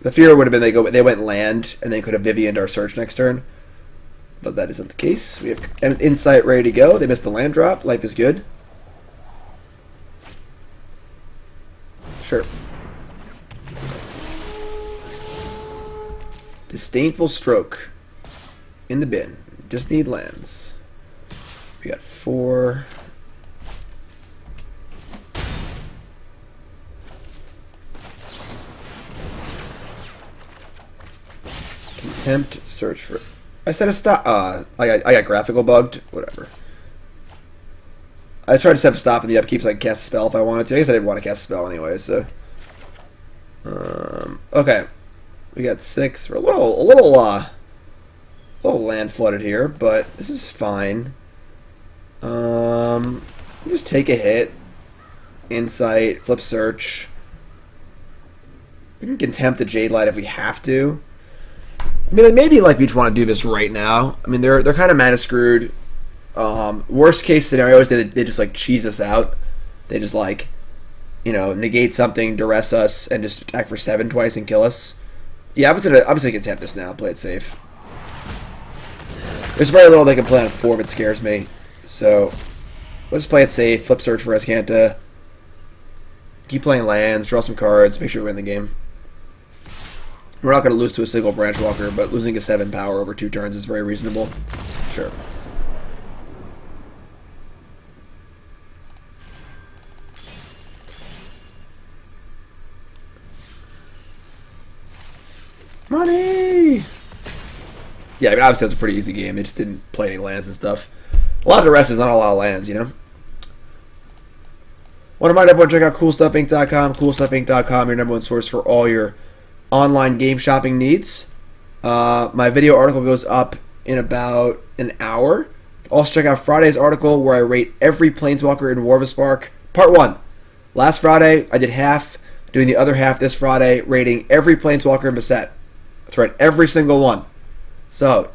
The fear would have been they went land and they could have Vivian'd our Search next turn, but that isn't the case. We have an Insight ready to go. They missed the land drop. Life is good. Sure. Disdainful Stroke in the bin. Just need lands. We got 4. Contempt, search for. I said a stop. I got graphical bugged. Whatever. I tried to set a stop in the upkeep so I could cast a spell if I wanted to. I guess I didn't want to cast a spell anyway. So, okay, we got 6. We're a little land flooded here, but this is fine. Just take a hit. Insight, flip search. We can Contempt the Jade Light if we have to. I mean, maybe like we just want to do this right now. I mean, they're kind of mana screwed. Worst case scenario is they just like cheese us out. They just like, negate something, duress us, and just attack for 7 twice and kill us. Yeah, I'm just gonna Contempt this now. Play it safe. There's very little they can play on 4 if it scares me. So let's play it safe. Flip search for Azcanta. Keep playing lands. Draw some cards. Make sure we win the game. We're not going to lose to a single Branch Walker, but losing a 7 power over 2 turns is very reasonable. Sure. Money! Yeah, I mean, obviously that's a pretty easy game. They just didn't play any lands and stuff. A lot of the rest is not a lot of lands, you know? Want to remind everyone, check out CoolStuffInc.com. CoolStuffInc.com, your number one source for all your online game shopping needs. My video article goes up in about an hour. Also check out Friday's article where I rate every Planeswalker in War of a Spark. Part 1. Last Friday, I did half. Doing the other half this Friday, rating every Planeswalker in Beset. That's right, every single one. So,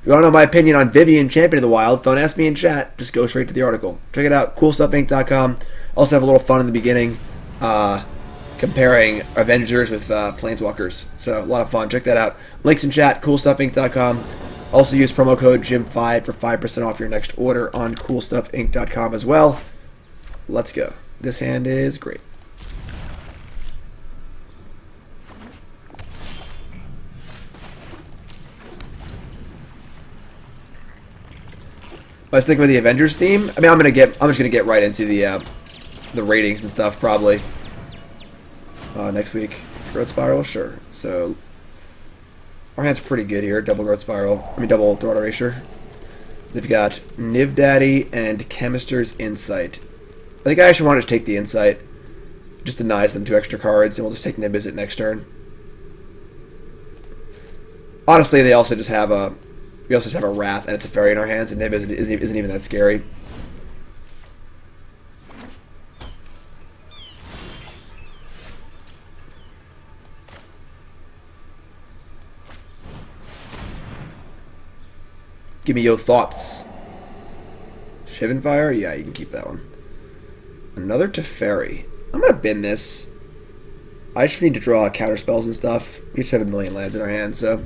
if you want to know my opinion on Vivian, Champion of the Wilds, don't ask me in chat. Just go straight to the article. Check it out, CoolStuffInc.com. Also have a little fun in the beginning, comparing Avengers with Planeswalkers. So, a lot of fun. Check that out. Links in chat, CoolStuffInc.com. Also use promo code JIM5 for 5% off your next order on CoolStuffInc.com as well. Let's go. This hand is great. I was thinking with the Avengers theme. I mean, I'm just gonna get right into the ratings and stuff probably next week. Growth Spiral, sure. So our hand's pretty good here. Double Growth Spiral. I mean, double Thought Erasure. They've got Niv Daddy and Chemister's Insight. I think I actually want to take the Insight. Just denies them 2 extra cards, and we'll just take Niv Visit next turn. Honestly, they also just have a. We also just have a Wrath and a Teferi in our hands, and Nib isn't even that scary. Give me your thoughts. Shivan Fire? Yeah, you can keep that one. Another Teferi. I'm going to bin this. I just need to draw counter spells and stuff. We just have a million lands in our hands, so...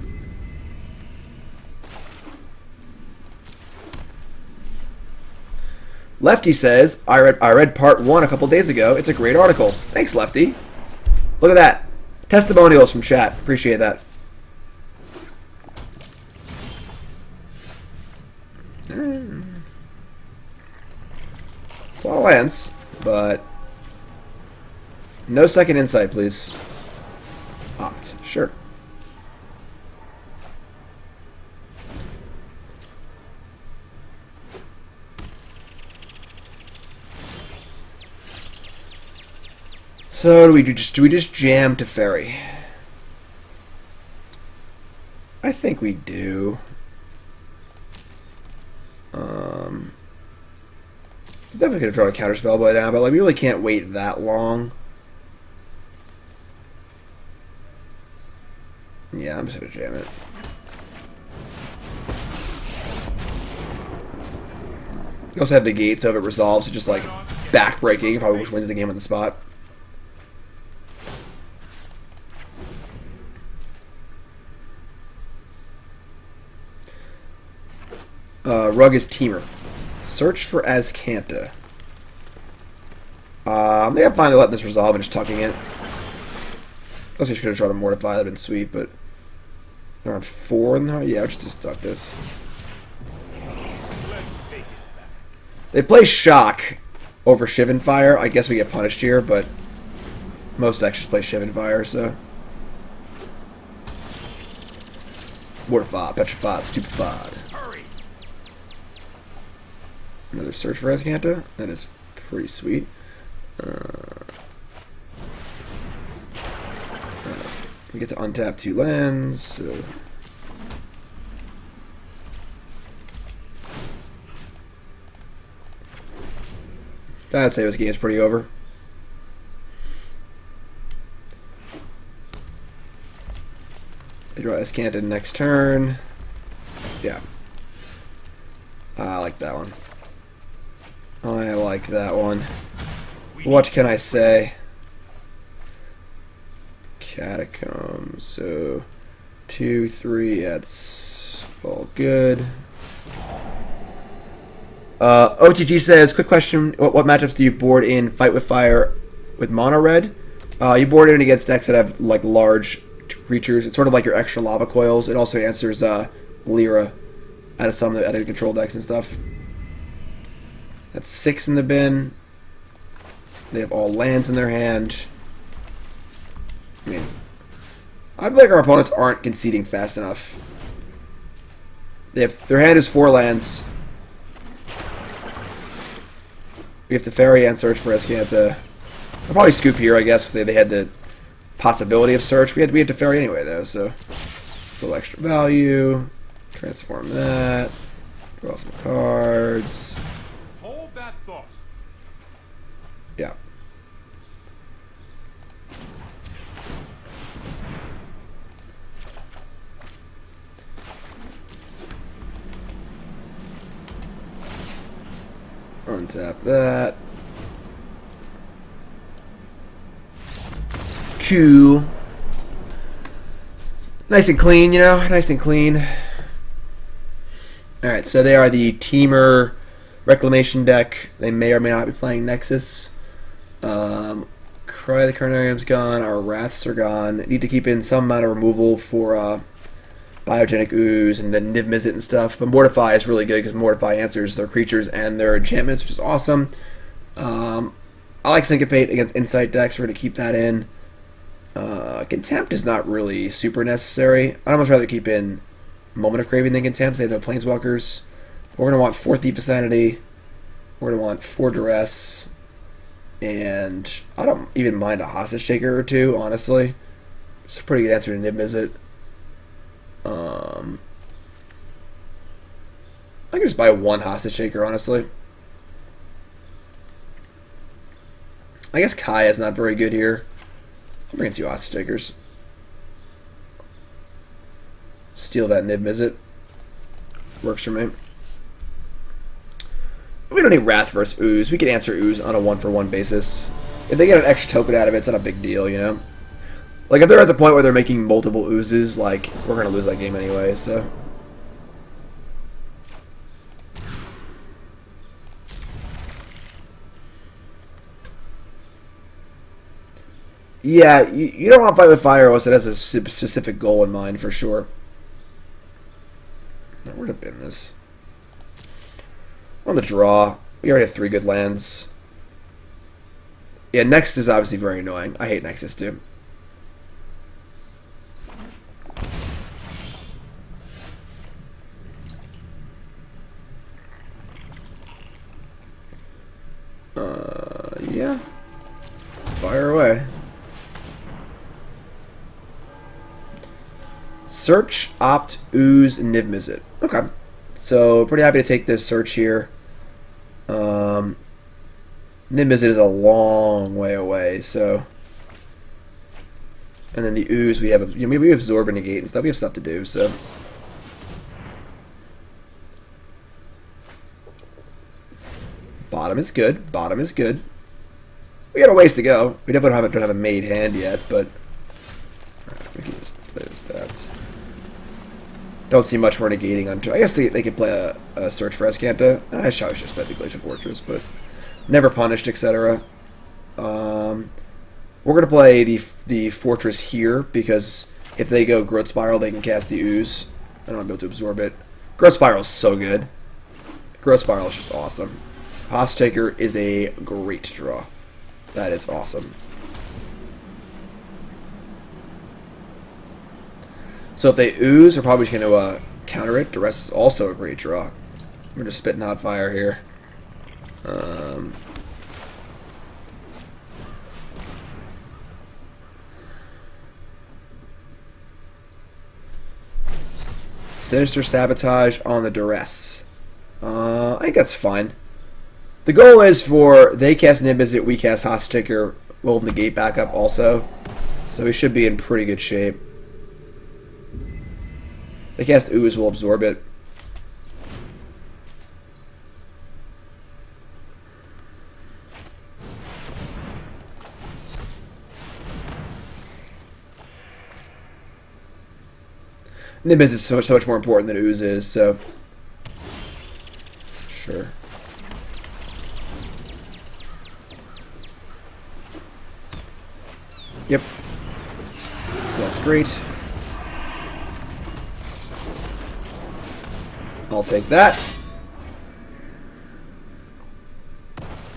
Lefty says, I read part 1 a couple days ago. It's a great article. Thanks, Lefty. Look at that. Testimonials from chat. Appreciate that. It's a lot of lands, but no second insight, please. Opt. Sure. So do we just jam Teferi? I think we do. Definitely could have drawn a counterspell by now, but like we really can't wait that long. Yeah, I'm just gonna jam it. You also have Negate, so if it resolves, it's just like backbreaking. Probably which wins the game on the spot. Rug is Teamer. Search for Azcanta. I think I'm fine to let this resolve and just tucking it. I guess I should have tried to Mortify, that'd been sweet, but around 4 in the yeah, I'll just tuck this. They play Shock over Shivan Fire. I guess we get punished here, but most decks just play Shivan Fire, so. Mortified, Petrified, Stupefied. Another search for Azcanta. That is pretty sweet. We get to untap 2 lands. So. I'd say this game is pretty over. They draw Azcanta next turn. Yeah. I like that one. I like that one. What can I say? Catacomb. So 2, 3. That's all good. OTG says, quick question: what matchups do you board in Fight with Fire with mono red? You board in against decks that have like large creatures. It's sort of like your extra lava coils. It also answers Lyra out of some of the other control decks and stuff. That's 6 in the bin. They have all lands in their hand. I mean, I feel like our opponents aren't conceding fast enough. Their hand is 4 lands. We have Teferi and search for Azcanta. I'll probably scoop here, I guess, because they had the possibility of search. We had Teferi anyway, though, so a little extra value. Transform that. Draw some cards. Hold that thought. Yeah. Untap that. Cool. Nice and clean, you know? Nice and clean. Alright, so they are the Teamer Reclamation deck. They may or may not be playing Nexus. Cry the Carnarium's gone. Our Wraths are gone. Need to keep in some amount of removal for Biogenic Ooze and then Niv Mizzet and stuff. But Mortify is really good because Mortify answers their creatures and their enchantments, which is awesome. I like Syncopate against Insight decks. We're going to keep that in. Contempt is not really super necessary. I'd almost rather keep in Moment of Craving than Contempt. They have no Planeswalkers. We're going to want 4 Thief of Sanity. We're going to want 4 Duress. And I don't even mind a Hostage Taker or 2, honestly. It's a pretty good answer to Niv Mizzet. I can just buy 1 Hostage Taker, honestly. I guess Kaya is not very good here. I'm bringing 2 Hostage Takers. Steal that Niv Mizzet. Works for me. We don't need Wrath versus Ooze. We can answer Ooze on a 1-for-1 basis. If they get an extra token out of it, it's not a big deal, you know? Like, if they're at the point where they're making multiple Oozes, like, we're going to lose that game anyway, so... Yeah, you don't want to fight with fire unless it has a specific goal in mind, for sure. Now, where'd I bin this? On the draw. We already have 3 good lands. Yeah, Next is obviously very annoying. I hate Nexus, too. Yeah. Fire away. Search, Opt, Ooze, and Niv Mizzet. Okay. So, pretty happy to take this search here. Niv Mizzet is a long way away, so... And then the Ooze, we have, maybe we have Absorb and Negate and stuff. We have stuff to do, so... Bottom is good. Bottom is good. We got a ways to go. We definitely don't have a made hand yet, but... Alright, we can just play this that. Don't see much more negating on... I guess they could play a search for Azcanta. I should just play the Glacial Fortress, but... Never punished, etc. We're going to play the Fortress here, because if they go Growth Spiral, they can cast the Ooze. I don't want to be able to absorb it. Growth Spiral is so good. Growth Spiral is just awesome. Hostage Taker is a great draw. That is awesome. So if they Ooze, we're probably just going to counter it. Duress is also a great draw. We're just spitting hot fire here. Sinister Sabotage on the Duress. I think that's fine. The goal is for they cast Niv Mizzet, we cast Hostage Taker. We'll have Negate back up also. So we should be in pretty good shape. They cast Ooze, we'll absorb it. Niv Mizzet is so much more important than Ooze is, so... Sure. Yep. So that's great. I'll take that.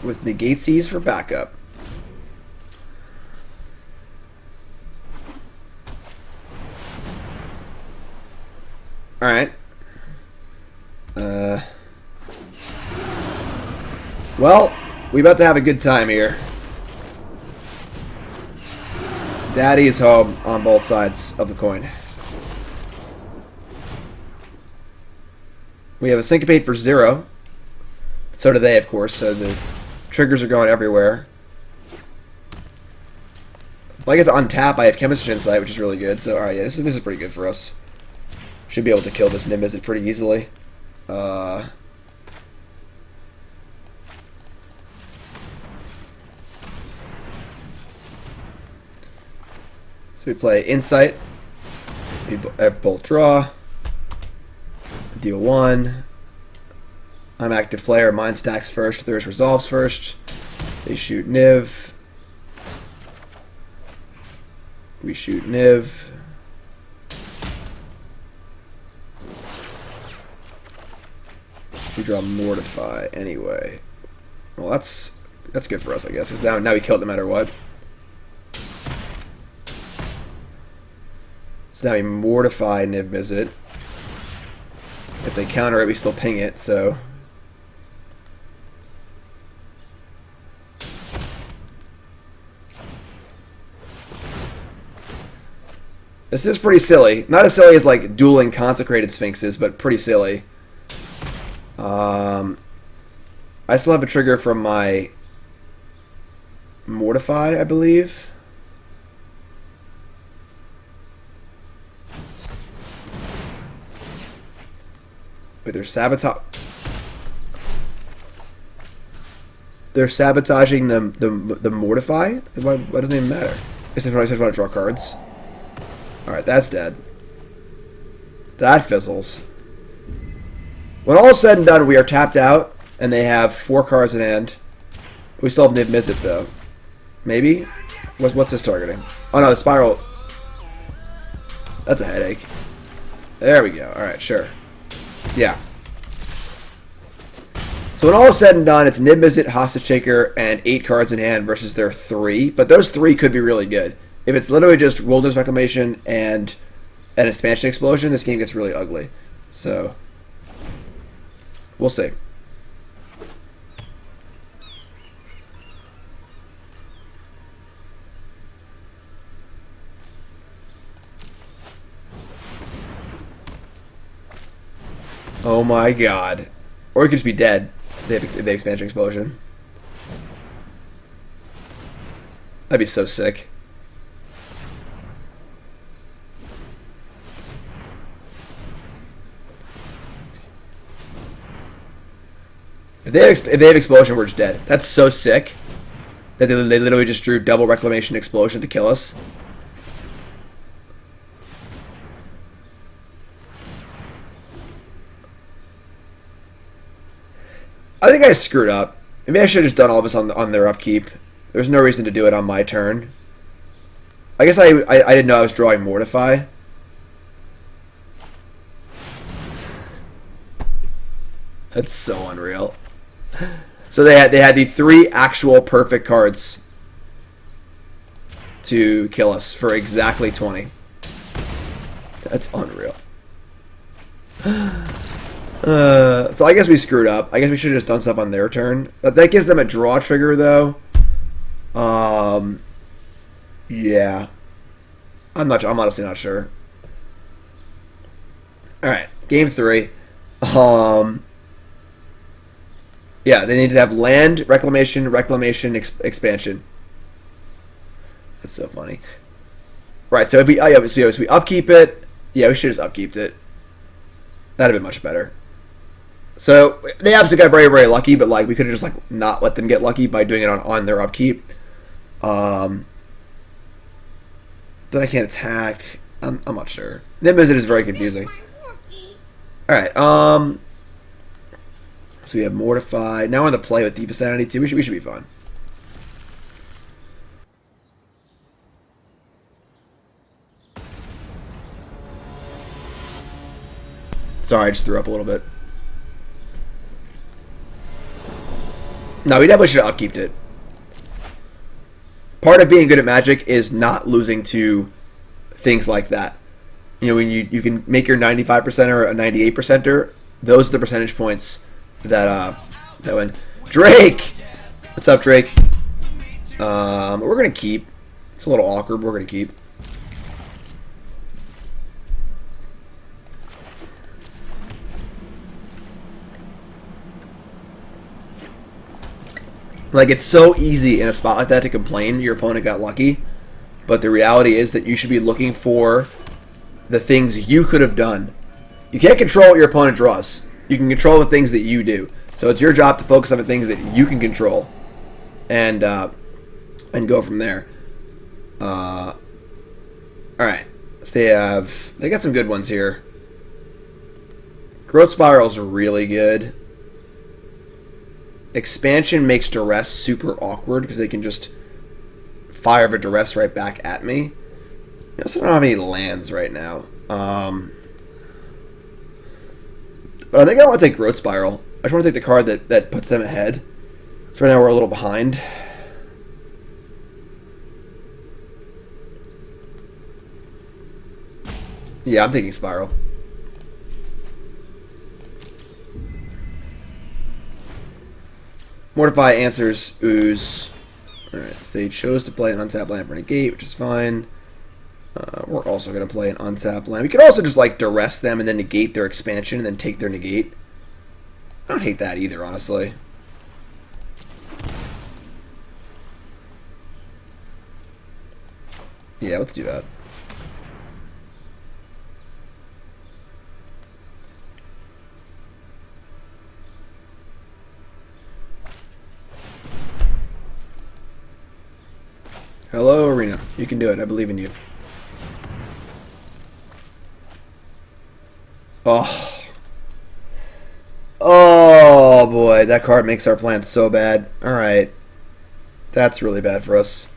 With Negates for backup. Alright. Well, we about to have a good time here. Daddy is home on both sides of the coin. We have a Syncopate for 0. So do they, of course, so the triggers are going everywhere. Like it's on tap, I have Chemister Insight, which is really good. So, alright, yeah, this is pretty good for us. Should be able to kill this Nimbus pretty easily. So we play Insight. We both draw. Deal 1. I'm active player. Mine stacks first. Theirs resolves first. They shoot Niv. We shoot Niv. We draw Mortify anyway. Well, that's good for us, I guess. Because now we kill it no matter what. So now we Mortify Niv Visit. If they counter it, we still ping it, so... This is pretty silly. Not as silly as like dueling Consecrated Sphinxes, but pretty silly. I still have a trigger from my Mortify, I believe. Wait, they're sabotaging the Mortify? Why doesn't it even matter? I just want to draw cards. Alright, that's dead. That fizzles. When all is said and done, we are tapped out, and they have 4 cards in hand. We still have Niv Mizzet, though. Maybe? What's this targeting? Oh no, the Spiral. That's a headache. There we go. Alright, sure. Yeah. So when all is said and done, it's Niv Mizzet, Hostage Taker, and 8 cards in hand versus their 3. But those 3 could be really good. If it's literally just Wilderness Reclamation and an Expansion Explosion, this game gets really ugly. So, we'll see. Oh my god. Or it could just be dead. They have the Expansion Explosion. That'd be so sick. If they have Explosion, we're just dead. That's so sick. That they literally just drew double Reclamation Explosion to kill us. I think I screwed up. Maybe I should have just done all of this on their upkeep. There's no reason to do it on my turn. I guess I didn't know I was drawing Mortify. That's so unreal. So they had the 3 actual perfect cards to kill us for exactly 20. That's unreal. So I guess we screwed up. I guess we should have just done stuff on their turn. That gives them a draw trigger, though. Yeah. I'm honestly not sure. All right, game 3. Yeah, they need to have land, reclamation, expansion. That's so funny. Right, so if we so we upkeep it, yeah, we should just upkeep it. That'd have been much better. So they obviously got very, very lucky, but like we could have just like not let them get lucky by doing it on their upkeep. Then I can't attack. I'm not sure. Niv Mizzet is very confusing. All right. So we have Mortify. Now we're on the play with Thief of Sanity too. We should be fine. Sorry, I just threw up a little bit. No, we definitely should have upkeeped it. Part of being good at Magic is not losing to things like that. You know, when you can make your 95%er a 98%er, those are the percentage points that win. Drake! What's up, Drake? We're going to keep. It's a little awkward, but we're going to keep. Like, it's so easy in a spot like that to complain your opponent got lucky, but the reality is that you should be looking for the things you could have done. You can't control what your opponent draws. You can control the things that you do. So it's your job to focus on the things that you can control, and go from there. All right, so they got some good ones here. Growth Spiral's really good. Expansion makes Duress super awkward because they can just fire a Duress right back at me. I also don't have any lands right now. But I think I want to take Growth Spiral. I just want to take the card that puts them ahead. So right now we're a little behind. Yeah, I'm taking Spiral. Mortify answers Ooze. Alright, so they chose to play an untap land for Negate, which is fine. We're also going to play an untap land. We could also just, like, Duress them and then negate their expansion and then take their Negate. I don't hate that either, honestly. Yeah, let's do that. Hello, Arena. You can do it. I believe in you. Oh. Oh, boy. That card makes our plan so bad. Alright. That's really bad for us.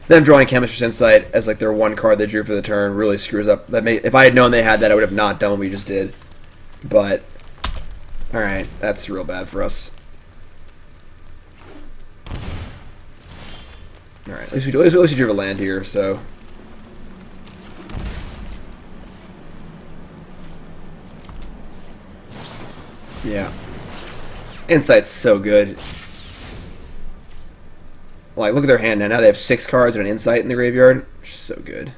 Them drawing Chemister's Insight as like their one card they drew for the turn really screws up. If I had known they had that, I would have not done what we just did. But, alright. That's real bad for us. Alright, at least we drew a land here, so. Yeah. Insight's so good. Like, look at their hand now. Now they have 6 cards and an Insight in the graveyard. Which is so good.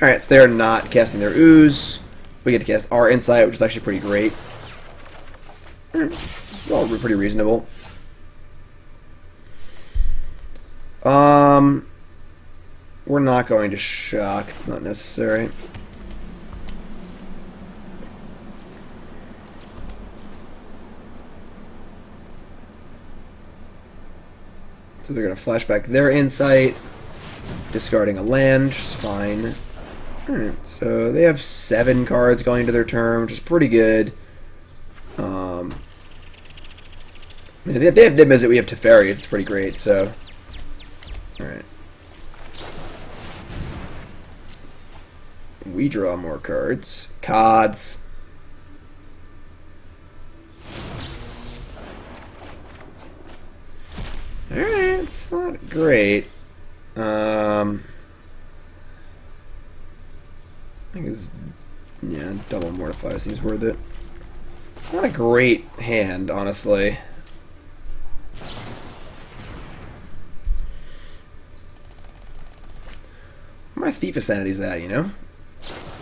Alright, so they're not casting their Ooze. We get to cast our Insight, which is actually pretty great. It's all pretty reasonable. We're not going to shock. It's not necessary. So they're going to flash back their Insight, discarding a land, which is fine. Alright, so they have 7 cards going into their turn, which is pretty good. They have Nimbus, we have Teferi, it's pretty great, so. Alright. We draw more cards. Cards. Alright, it's not great. I think it's, yeah, double Mortify seems worth it. Not a great hand, honestly. Where my Thief of Sanity's at, you know?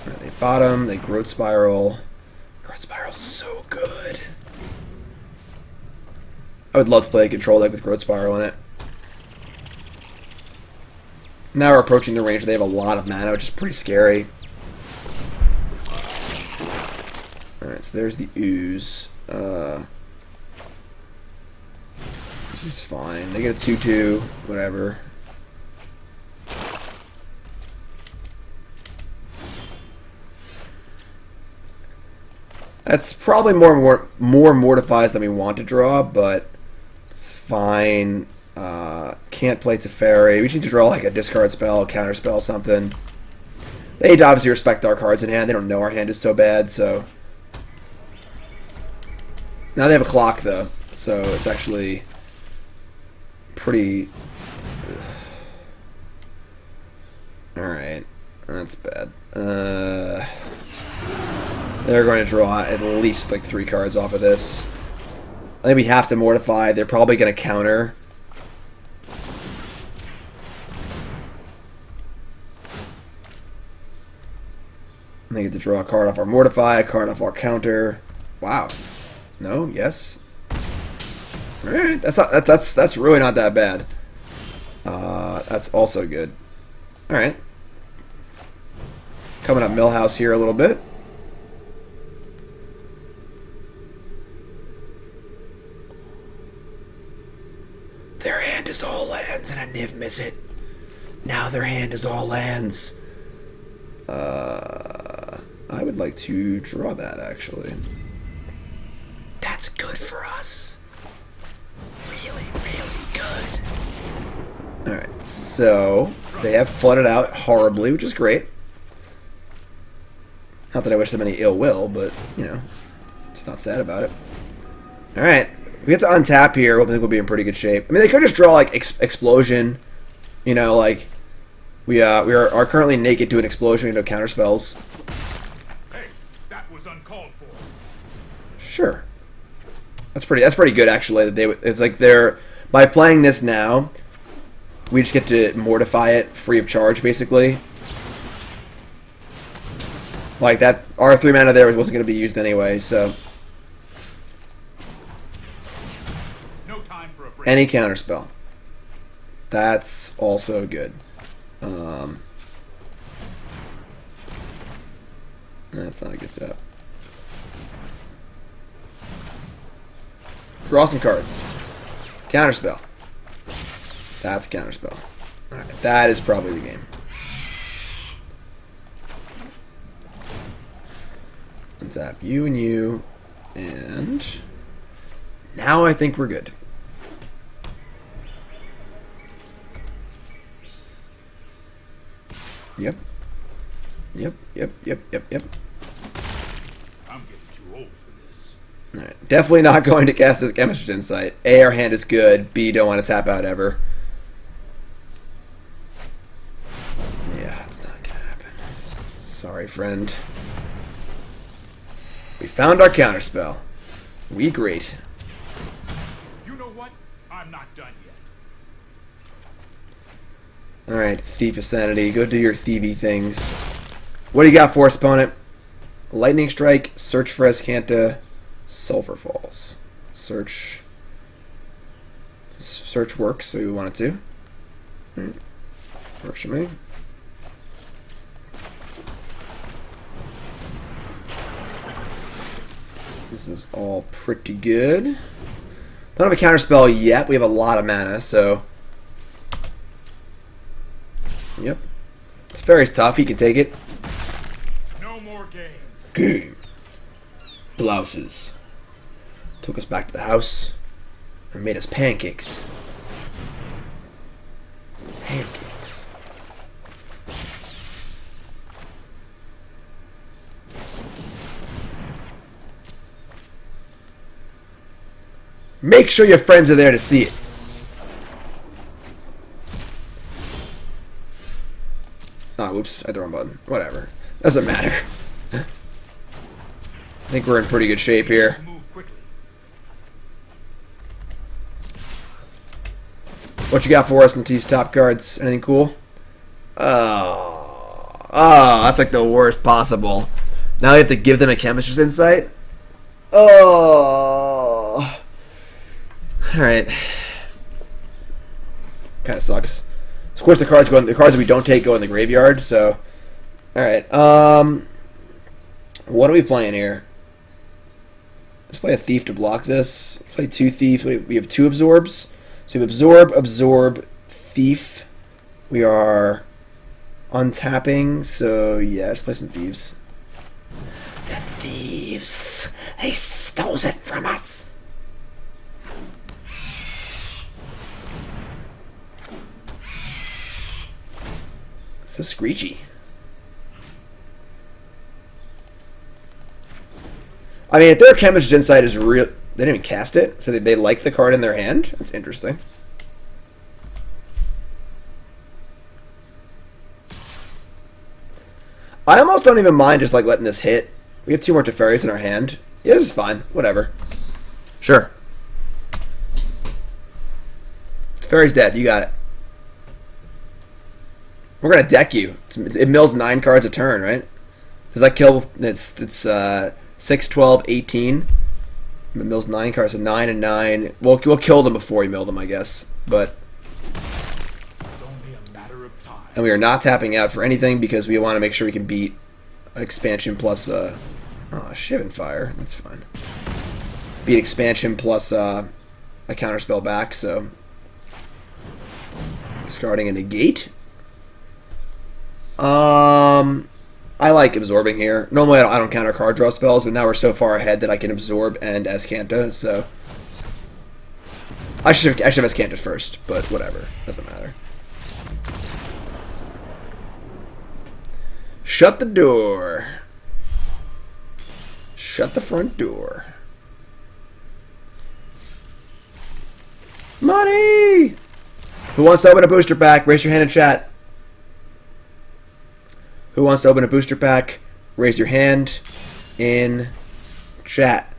Right, they bottom, they Growth Spiral. Growth Spiral's so good. I would love to play a control deck with Growth Spiral in it. Now we're approaching the range where they have a lot of mana, which is pretty scary. Alright, so there's the Ooze. This is fine. They get a 2-2, whatever. That's probably more mortifies than we want to draw, but it's fine. Can't play Teferi. We need to draw like a discard spell, counter spell, something. They need to obviously respect our cards in hand. They don't know our hand is so bad, so. Now they have a clock, though, so it's actually pretty. Alright, that's bad. They're going to draw at least like 3 cards off of this. I think we have to Mortify. They're probably going to counter. They get to draw a card off our Mortify, a card off our counter. Wow. No? Yes? Alright, that's really not that bad. That's also good. Alright. Coming up Millhouse here a little bit. Their hand is all lands and a Niv miss it. Now their hand is all lands. I would like to draw that, actually. That's good for us. Really, really good. Alright, so they have flooded out horribly, which is great. Not that I wish them any ill will, but, you know, just not sad about it. Alright, we get to untap here. I think we'll be in pretty good shape. I mean, they could just draw, like, Explosion. You know, like, we are currently naked to an Explosion, you know, counter spells. Hey, that was uncalled for. Sure. That's pretty good, actually. That it's like they're, by playing this now, we just get to Mortify it free of charge, basically. Like that, our 3 mana there wasn't going to be used anyway, so. No time for a break. Any counterspell. That's also good. That's not a good setup. Draw some cards. Counterspell. That's a counterspell. Alright, that is probably the game. Untap you and you. And now I think we're good. Yep. Yep. I'm getting too old for this. Alright, definitely not going to cast this Chemister's Insight. A, our hand is good. B, don't want to tap out ever. Yeah, it's not gonna happen. Sorry, friend. We found our counterspell. We great. You know what? I'm not done yet. Alright, Thief of Sanity. Go do your thievy things. What do you got for us, opponent? Lightning Strike, Search for Azcanta, Sulphur Falls. Search works, so we want it to. Right. Works for me. This is all pretty good. Don't have a counterspell yet. We have a lot of mana, so. Yep. Teferi's tough. He can take it. No more games. Game. Blouses. Took us back to the house and made us pancakes. Pancakes. Make sure your friends are there to see it. Oh, oops, I hit the wrong button. Whatever. Doesn't matter. I think we're in pretty good shape here. Move quickly. What you got for us in these top cards? Anything cool? Oh, that's like the worst possible. Now we have to give them a Chemister's Insight? Oh. Alright. Kind of sucks. Of course, the cards that we don't take go in the graveyard. So, all right. What are we playing here? Let's play a Thief to block this. Let's play 2 Thieves. We have 2 Absorbs. So we have Absorb, Thief. We are untapping. So yeah, let's play some Thieves. The thieves! They stole it from us. So screechy. I mean, if their Chemister's Insight is real, they didn't even cast it, so they like the card in their hand. That's interesting. I almost don't even mind just like letting this hit. We have 2 more Teferis in our hand. Yeah, this is fine. Whatever. Sure. Teferi's dead. You got it. We're gonna deck you. It mills 9 cards a turn, right? Does that kill? It's 6, 12, 18. It mills 9 cards, so 9 and 9. We'll kill them before we mill them, I guess. But It's only a matter of time. and we are not tapping out for anything because we want to make sure we can beat expansion plus Shivan Fire. That's fine. Beat expansion plus a counterspell back. So discarding a negate. I like absorbing here. Normally I don't counter card draw spells, but now we're so far ahead that I can absorb and Azcanta, so I should have Azcanta first, but whatever. Doesn't matter. Shut the door. Shut the front door. Money! Who wants to open a booster pack? Raise your hand in chat. Who wants to open a booster pack? Raise your hand in chat.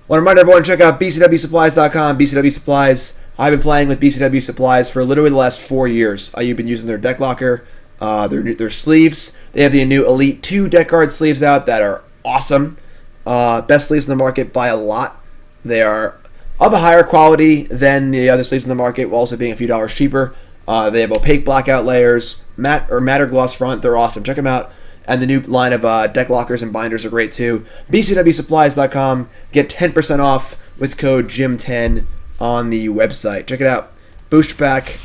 Want to remind everyone to check out bcwsupplies.com. BCW Supplies. I've been playing with BCW Supplies for literally the last 4 years. You've been using their deck locker, their sleeves. They have the new Elite 2 deck card sleeves out that are awesome. Best sleeves in the market by a lot. They are of a higher quality than the other sleeves in the market, while also being a few dollars cheaper. They have opaque blackout layers, matte or gloss front. They're awesome. Check them out. And the new line of deck lockers and binders are great too. BCWSupplies.com. Get 10% off with code JIM10 on the website. Check it out. Booster pack.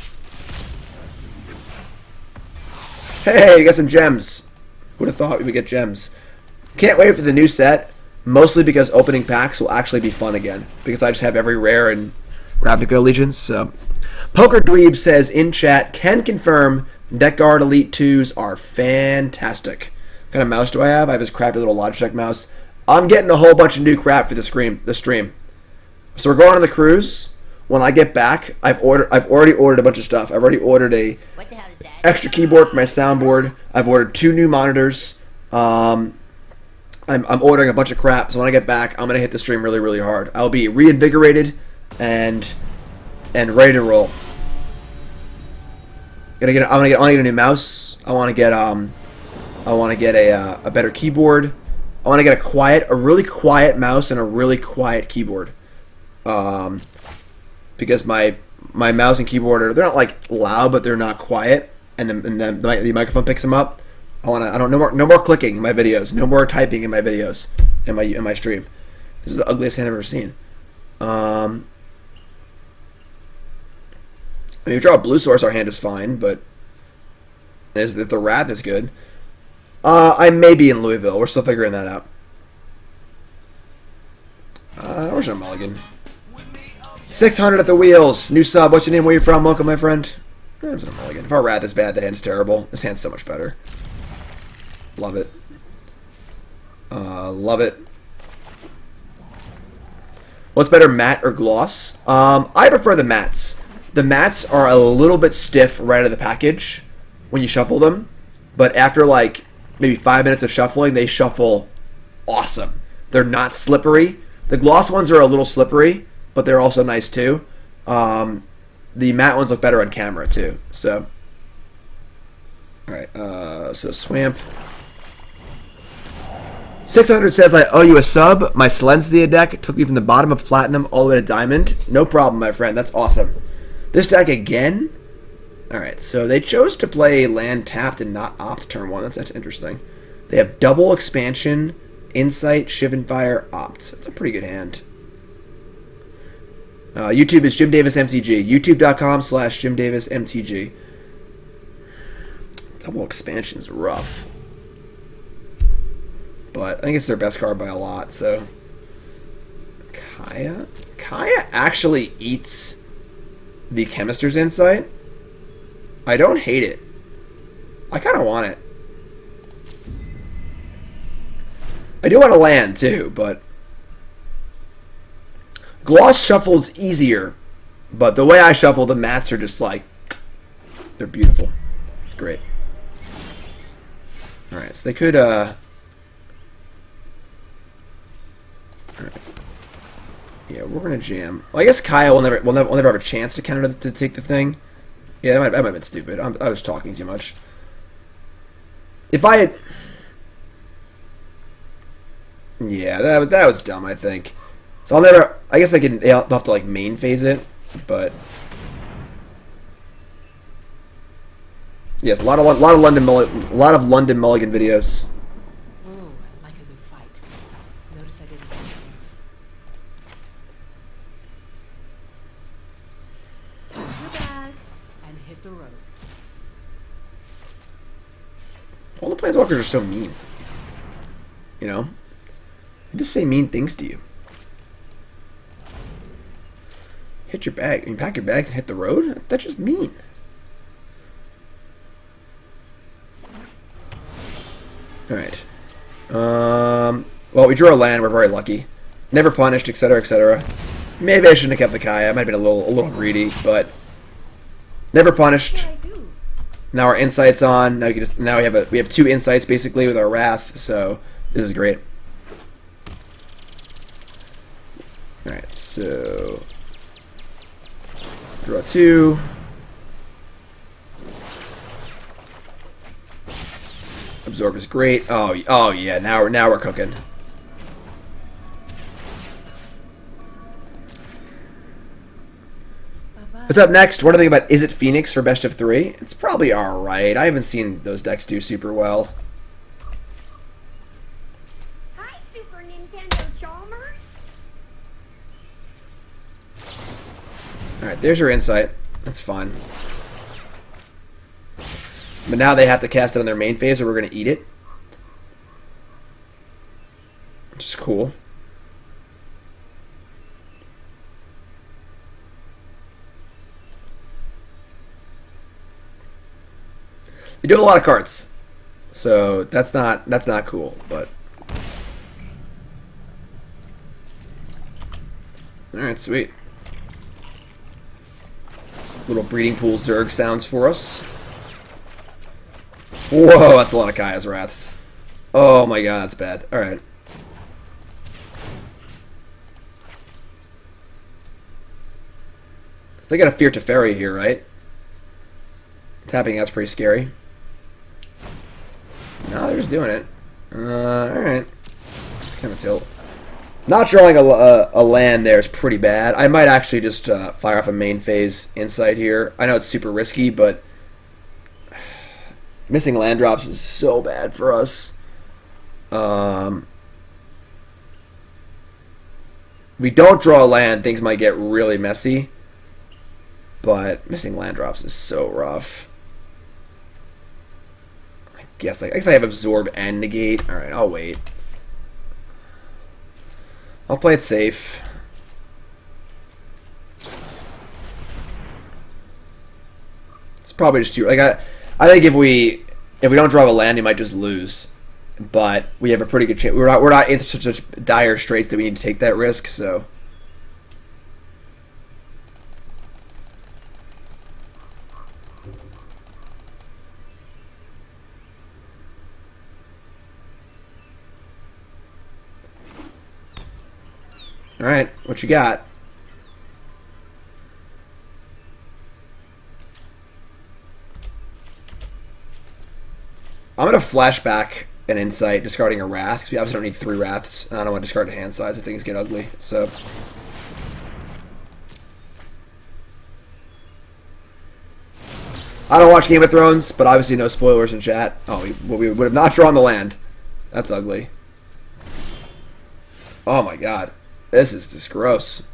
Hey, you got some gems. Who would have thought we would get gems? Can't wait for the new set. Mostly because opening packs will actually be fun again. Because I just have every rare and Ravnica Allegiance. So, Poker Dweeb says in chat, can confirm Deck Guard Elite 2s are fantastic. What kind of mouse do I have? I have this crappy little Logitech mouse. I'm getting a whole bunch of new crap for the stream. So we're going on the cruise. When I get back, I've already ordered a bunch of stuff. I've already ordered a extra keyboard for my soundboard. I've ordered 2 new monitors. I'm ordering a bunch of crap. So when I get back, I'm gonna hit the stream really, really hard. I'll be reinvigorated and ready to roll. I want to get a new mouse. I want to get a better keyboard. I want to get a really quiet mouse and a really quiet keyboard. Because my mouse and keyboard they're not like loud, but they're not quiet, and then the microphone picks them up. No more clicking in my videos, no more typing in my videos, in my stream. This is the ugliest hand I've ever seen. I mean, if you draw a blue source, our hand is fine, but if the Wrath is good. I may be in Louisville. We're still figuring that out. Where's our mulligan? 600 at the wheels. New sub. What's your name? Where you from? Welcome, my friend. There's a mulligan. If our Wrath is bad, that hand's terrible. This hand's so much better. Love it. Love it. What's better, matte or gloss? I prefer the mattes. The mattes are a little bit stiff right out of the package when you shuffle them, but after like maybe 5 minutes of shuffling, they shuffle awesome. They're not slippery. The gloss ones are a little slippery, but they're also nice too. The matte ones look better on camera too. So, all right. So Swamp. 600 says, I owe you a sub. My Selesnya deck took me from the bottom of Platinum all the way to Diamond. No problem, my friend. That's awesome. This deck again? Alright, so they chose to play land tapped and not opt turn 1. That's interesting. They have double expansion, insight, Shivan Fire, opt. That's a pretty good hand. YouTube is Jim Davis MTG. YouTube.com/Jim Davis MTG. Double expansion's rough. But I think it's their best card by a lot, so. Kaya? Kaya actually eats the Chemister's Insight. I don't hate it. I kind of want it. I do want to land too, but Gloss shuffle's easier. But the way I shuffle, the mats are just like, they're beautiful. It's great. All right, so they could. All right. Yeah, we're gonna jam. Well, I guess Kyle will never have a chance to counter to take the thing. Yeah, that might have been stupid. I was talking too much. If I had, yeah, that was dumb. I think. So I'll never. I guess they'll have to like main phase it, but yes, a lot of London Mulligan videos. Ooh, I like a good fight. Notice I didn't say anything. Pack your bags and hit the road. All the Planeswalkers are so mean. You know? They just say mean things to you. Hit your bag. I mean, pack your bags and hit the road? That's just mean. Alright. Well, we drew a land. We're very lucky. Never punished, etc., etc. Maybe I shouldn't have kept the Kaya. I might have been a little greedy, but never punished. Now our insight's on. Now we have 2 insights basically with our wrath. So this is great. All right, so draw 2. Absorb is great. Oh yeah. Now we're cooking. What's up next? What do you think about Is It Phoenix for best of 3? It's probably alright. I haven't seen those decks do super well. Hi, Super Nintendo Chalmers. Alright, there's your insight. That's fun. But now they have to cast it on their main phase or we're going to eat it. Which is cool. They do have a lot of cards, so that's not cool. But all right, sweet. Little breeding pool Zerg sounds for us. Whoa, that's a lot of Kaya's Wraths. Oh my god, that's bad. All right. So they got a Fear Teferi here, right? Tapping that's pretty scary. No, they're just doing it. Alright. It's kind of tilt. Not drawing a land there is pretty bad. I might actually just fire off a main phase insight here. I know it's super risky, but missing land drops is so bad for us. We don't draw a land, things might get really messy. But missing land drops is so rough. I guess I have Absorb and Negate. Alright, I'll wait. I'll play it safe. It's probably just too... I think if we don't draw a land, we might just lose. But we have a pretty good chance. We're not in such dire straits that we need to take that risk, so... Alright, what you got? I'm going to flashback an insight, discarding a Wrath, because we obviously don't need 3 Wraths, and I don't want to discard a hand size if things get ugly, so... I don't watch Game of Thrones, but obviously no spoilers in chat. Oh, we would have not drawn the land. That's ugly. Oh my god. This is just gross.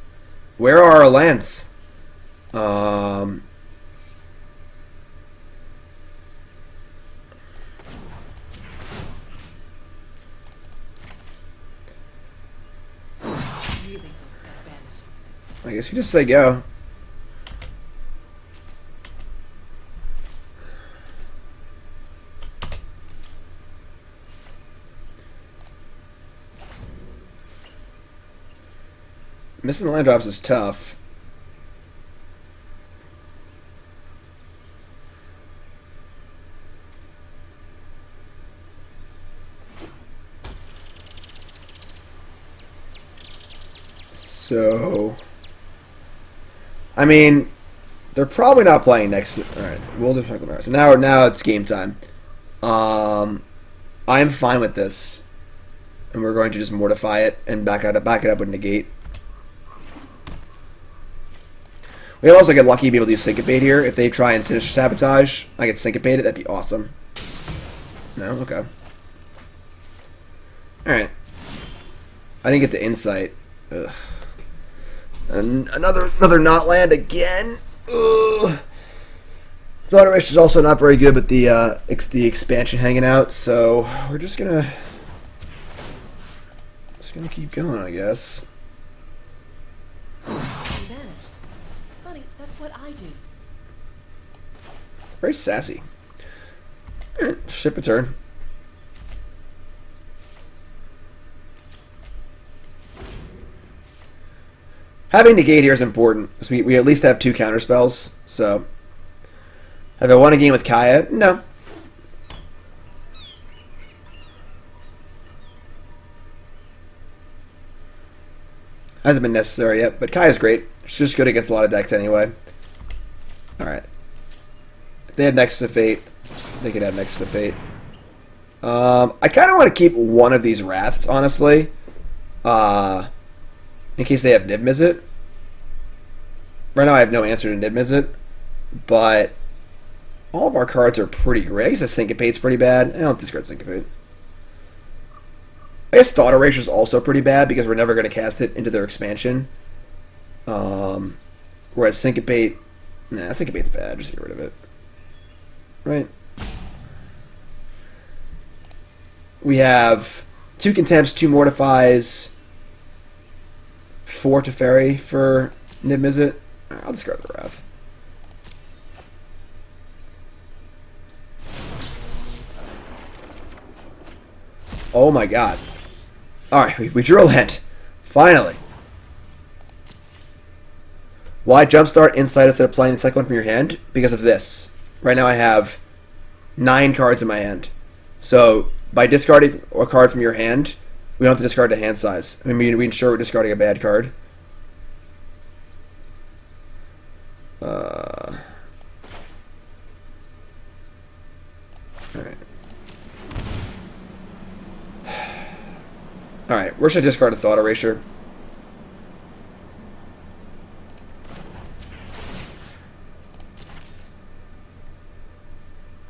Where are our lands? I guess we just say go. Missing the land drops is tough. So, I mean, they're probably not playing next. All right, we'll do so now it's game time. I'm fine with this, and we're going to just mortify it and back it up with negate. We also get lucky to be able to use Syncopate here. If they try and Sinister Sabotage, I get Syncopated, that'd be awesome. No? Okay. Alright. I didn't get the Insight. Ugh. And another not land again. Ugh. Thought Erasure is also not very good with the expansion hanging out, so we're just gonna keep going, I guess. Funny, that's what I do. Very sassy. Ship a turn. Having negate here is important because we at least have 2 counter spells. So, have I won a game with Kaya? No. Hasn't been necessary yet, but Kaya's great. She's just good against a lot of decks anyway. Alright. If they have Nexus of Fate, they could have Nexus of Fate. I kind of want to keep one of these Wraths, honestly. In case they have Nib Mizzet. Right now I have no answer to Nib Mizzet, but all of our cards are pretty great. I guess the Syncopate's pretty bad. I'll discard Syncopate. I guess Thought Erasure is also pretty bad because we're never going to cast it into their expansion. Whereas Syncopate, nah, Syncopate's bad. Just get rid of it. Right? We have 2 Contempts, 2 Mortifies, 4 Teferi for Nib Mizzet. I'll discard the Wrath. Oh my god. Alright, we drew a land. Finally. Why jumpstart Insight instead of playing the second one from your hand? Because of this. Right now I have 9 cards in my hand. So, by discarding a card from your hand, we don't have to discard the hand size. I mean, we ensure we're discarding a bad card. Alright. Alright, where should I discard a Thought Erasure?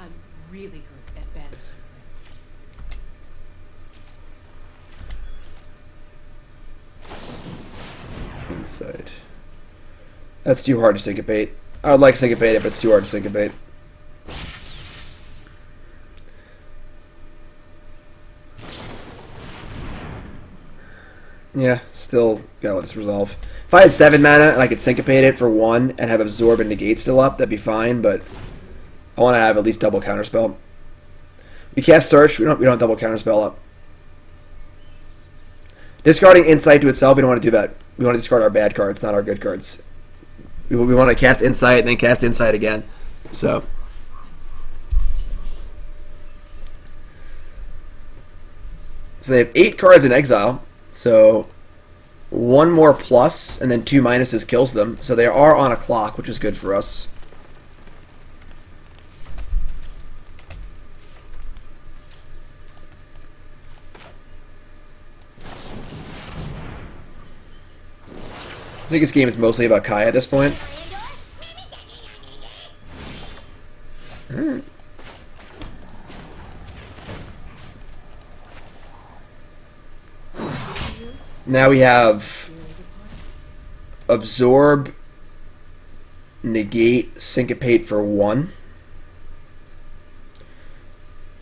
I'm really good at banishing things. Insight. That's too hard to Syncopate. I would like Syncopate it, but it's too hard to Syncopate. Yeah, still gotta let this resolve. If I had 7 mana and I could Syncopate it for 1 and have Absorb and Negate still up, that'd be fine, but I want to have at least double Counterspell. We cast Search, we don't have double Counterspell up. Discarding Insight to itself, we don't want to do that. We want to discard our bad cards, not our good cards. We want to cast Insight and then cast Insight again. So they have 8 cards in exile. So 1 more plus and then 2 minuses kills them. So they are on a clock, which is good for us. I think this game is mostly about Kaya at this point. Alright. Now we have Absorb, Negate, Syncopate for 1.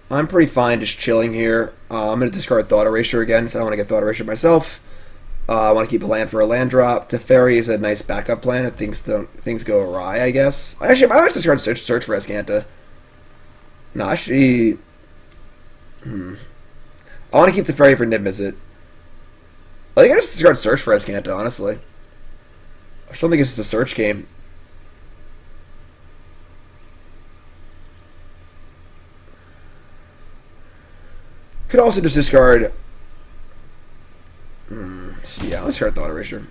I'm pretty fine just chilling here. I'm going to discard Thought Erasure again, so I don't want to get Thought Erasure myself. I want to keep a land for a land drop. Teferi is a nice backup plan if things go awry, I guess. Actually, I might discard search for Azcanta. No, actually... I want to keep Teferi for Nib Mizzet. I think I just discard Search for Azcanta, honestly. I still think this is a search game. Could also just discard. Yeah, let's start Thought Erasure.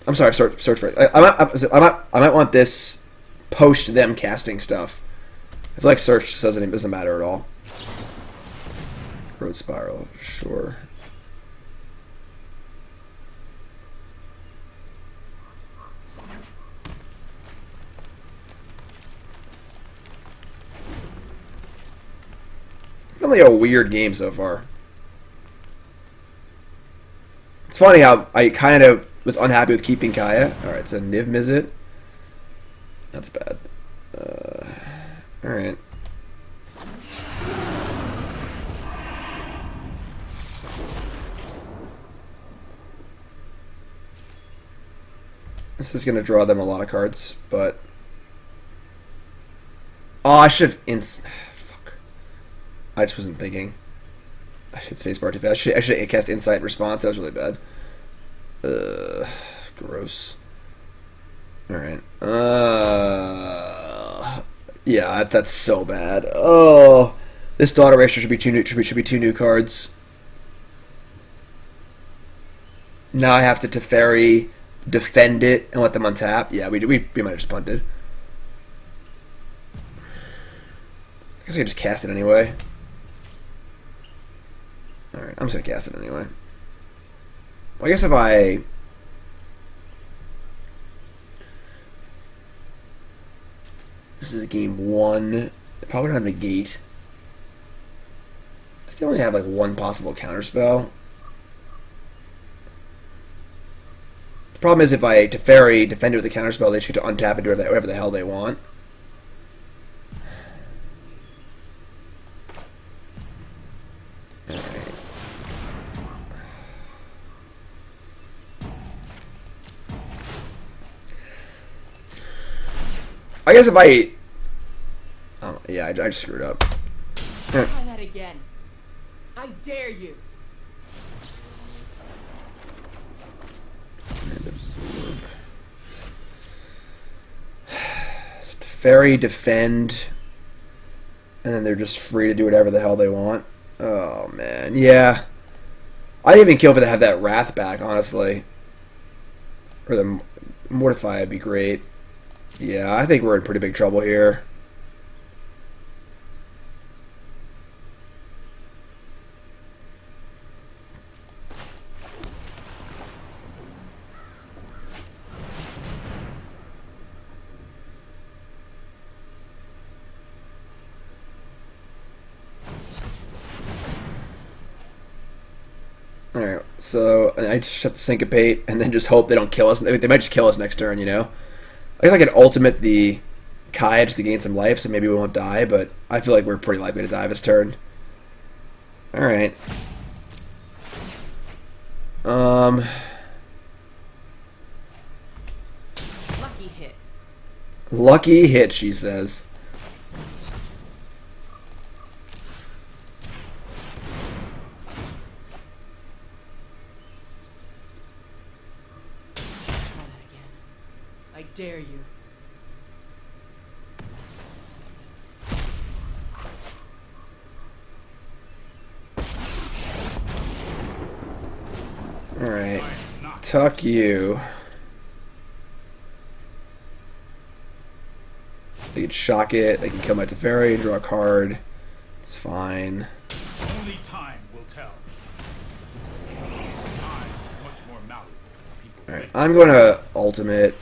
I'm sorry, search for it. I might want this post them casting stuff. I feel like search doesn't matter at all. Road Spiral, sure. Only a weird game so far. It's funny how I kind of was unhappy with keeping Kaya. Alright, so Niv Mizzet. That's bad. Alright. This is going to draw them a lot of cards, but... Oh, I should have... Fuck. I just wasn't thinking. I should spacebar too fast. I should have cast Insight Response. That was really bad. Gross. Alright. Yeah, that's so bad. Oh, this Thought Erasure should be two new cards. Now I have to Teferi, defend it, and let them untap. Yeah, we might have just punted. I guess I could just cast it anyway. Alright, I'm just gonna cast it anyway. Well, I guess if I... This is game 1. I probably don't have Negate. I still only have like one possible counterspell. The problem is if I Teferi, defend it with a counterspell, they just get to untap and do whatever the hell they want. I guess if I... yeah, I just screwed up. Try that again. I dare you. And absorb. Fairy, defend. And then they're just free to do whatever the hell they want. Oh, man. Yeah. I didn't even kill for to have that Wrath back, honestly. Or the Mortify would be great. Yeah, I think we're in pretty big trouble here. Alright, so I just have to Syncopate and then just hope they don't kill us. They might just kill us next turn, you know? I guess I could ultimate the Kaya just to gain some life, so maybe we won't die, but I feel like we're pretty likely to die this turn. Alright. Lucky hit. Lucky hit, she says. I dare you. Alright. Tuck you. They can shock it, they can kill my Teferi and draw a card. It's fine. Only time will tell. Time is much more malleable than people Alright, think. I'm going to ultimate.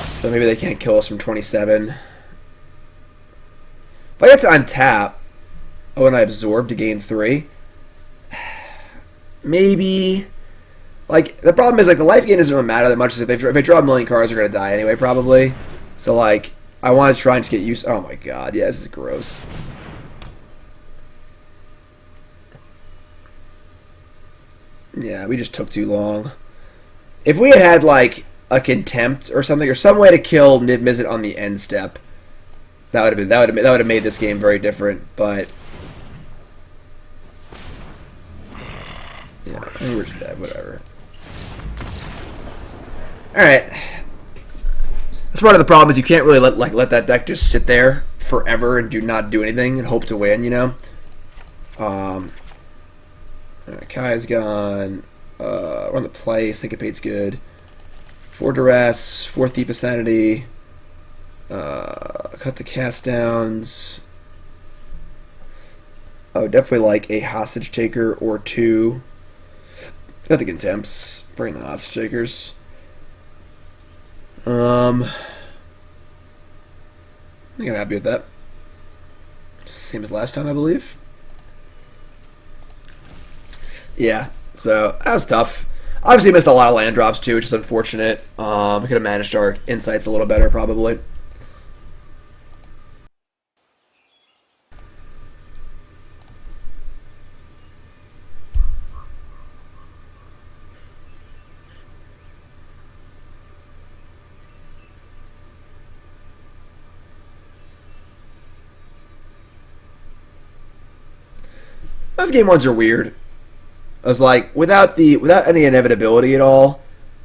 So maybe they can't kill us from 27. If I get to untap, oh, and I absorb to gain 3, maybe. Like, the problem is, like, the life gain doesn't really matter that much. If they draw a million cards, they're going to die anyway, probably. So, like, I want to try and just get used. Oh my god, yeah, this is gross. Yeah, we just took too long. If we had like a Contempt or something, or some way to kill Niv Mizzet on the end step, that would have made this game very different. But yeah, we're just dead. Whatever. Alright. That's part of the problem is you can't really let that deck just sit there forever and not do anything and hope to win, you know? Alright, Kai's gone. We're on the play. Syncopate's good. 4 Duress, 4 Thief of Sanity. Cut the cast downs. Oh, definitely like a hostage taker or 2. Got the Contempts. Bring the hostage takers. I think I'm happy with that. Same as last time, I believe. Yeah, so that was tough. Obviously, missed a lot of land drops too, which is unfortunate. We could have managed our insights a little better, probably. Those game ones are weird. I was like, without any inevitability at all,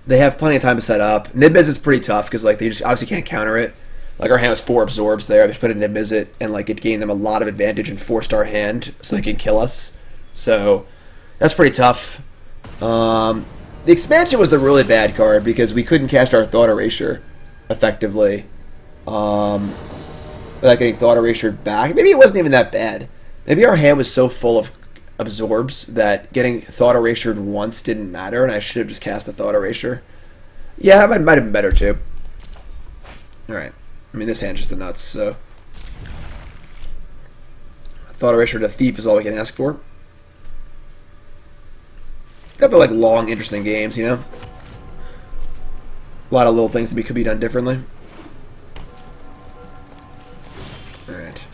they have plenty of time to set up. Nib-Mizzet is pretty tough because like they just obviously can't counter it. Like our hand was 4 absorbs there. I just put a Nib-Mizzet and like it gained them a lot of advantage and forced our hand so they can kill us. So that's pretty tough. The expansion was the really bad card because we couldn't cast our Thought Erasure effectively. Without getting Thought Erasure back. Maybe it wasn't even that bad. Maybe our hand was so full of absorbs that getting Thought Erasure once didn't matter, and I should have just cast the Thought Erasure. Yeah, it might have been better too. Alright. I mean, this hand's just the nuts, so. Thought Erasure to Thief is all we can ask for. Definitely like long, interesting games, you know? A lot of little things that could be done differently. Alright.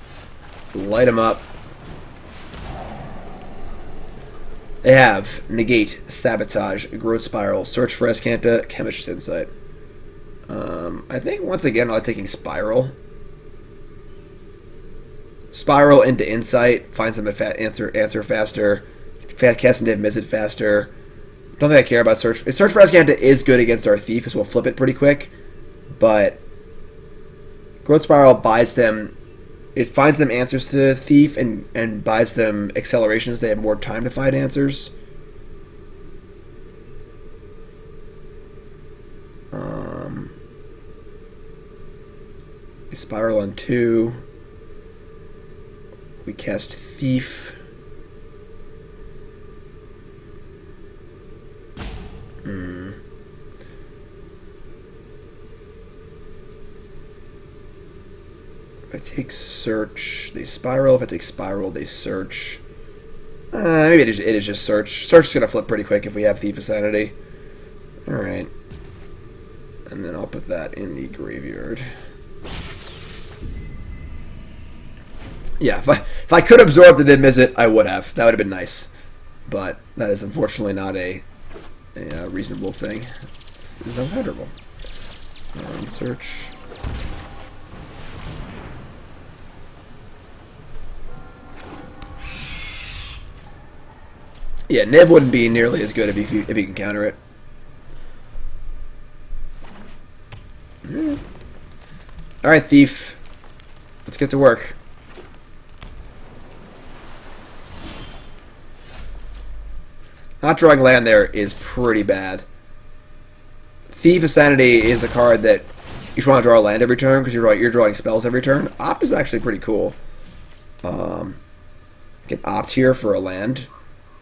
Light them up. They have Negate, Sabotage, Growth Spiral, Search for Azcanta, Chemister's Insight. I think once again I'll taking Spiral. Spiral into Insight, finds them to answer faster, cast into Mizzet faster. Don't think I care about Search. Search for Azcanta is good against our Thief because we'll flip it pretty quick, but Growth Spiral buys them. It finds them answers to Thief and buys them accelerations. They have more time to find answers. We spiral on 2. We cast Thief. If I take Search, they spiral. If I take Spiral, they search. Maybe it is just Search. Search is going to flip pretty quick if we have Thief of Sanity. Alright. And then I'll put that in the graveyard. Yeah, if I could absorb the Nib-Mizzet, I would have. That would have been nice. But that is unfortunately not a reasonable thing. This is uncomfortable. Search. Yeah, Nib wouldn't be nearly as good if you can counter it. Alright, Thief. Let's get to work. Not drawing land there is pretty bad. Thief of Sanity is a card that you just want to draw a land every turn because you're drawing spells every turn. Opt is actually pretty cool. You can opt here for a land.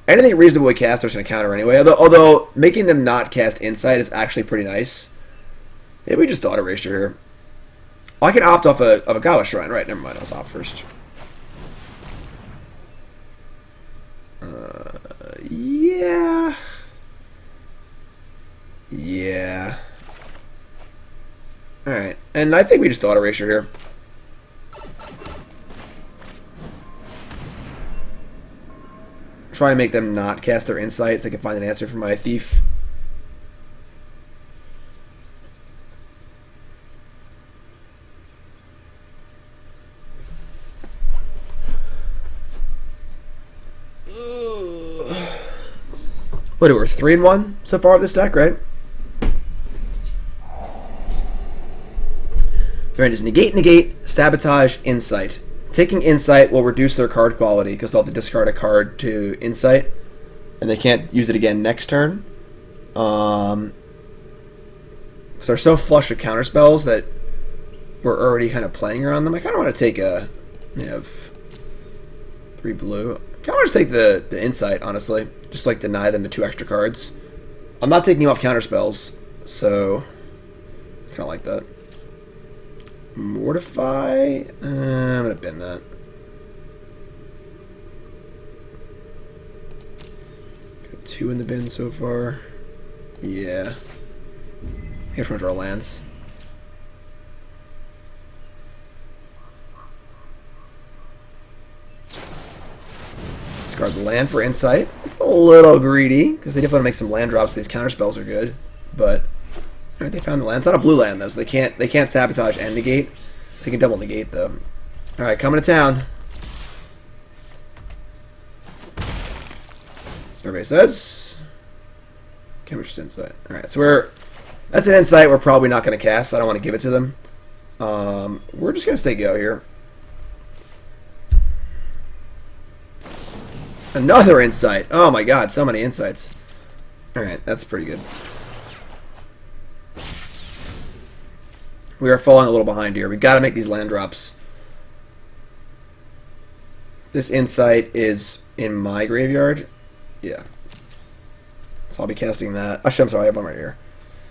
Anything reasonably cast there's going to counter anyway. Although making them not cast Insight is actually pretty nice. Maybe we just Thought Erasure here. Oh, I can opt off of a Godless Shrine. Right, never mind. I'll opt first. Yeah. Yeah. Alright. And I think we just Thought Erasure here. Try and make them not cast their Insights. They can find an answer for my Thief. What, we're 3-1 so far with this deck, right? Right, is negate, negate, sabotage, insight. Taking insight will reduce their card quality because they'll have to discard a card to insight, and they can't use it again next turn. Because they're so flush with counterspells that we're already kind of playing around them. I kind of want to take a, 3 blue. I kind of want to take the insight, honestly. Just like deny them the 2 extra cards. I'm not taking off counterspells, so kind of like that. Mortify. I'm gonna bin that. Got 2 in the bin so far. Yeah. I guess we're gonna draw lands. Discard the land for insight. It's a little greedy because they definitely want to make some land drops. These counter spells are good, but alright, they found the land. It's not a blue land though, so they can't sabotage and negate. They can double negate though. All right, coming to town. Survey says. Chemister's insight. All right, so that's an insight we're probably not going to cast. I don't want to give it to them. We're just going to stay go here. Another insight. Oh my god, so many insights. Alright, that's pretty good. We are falling a little behind here. We've got to make these land drops. This insight is in my graveyard. Yeah. So I'll be casting that. Actually, I'm sorry, I have one right here.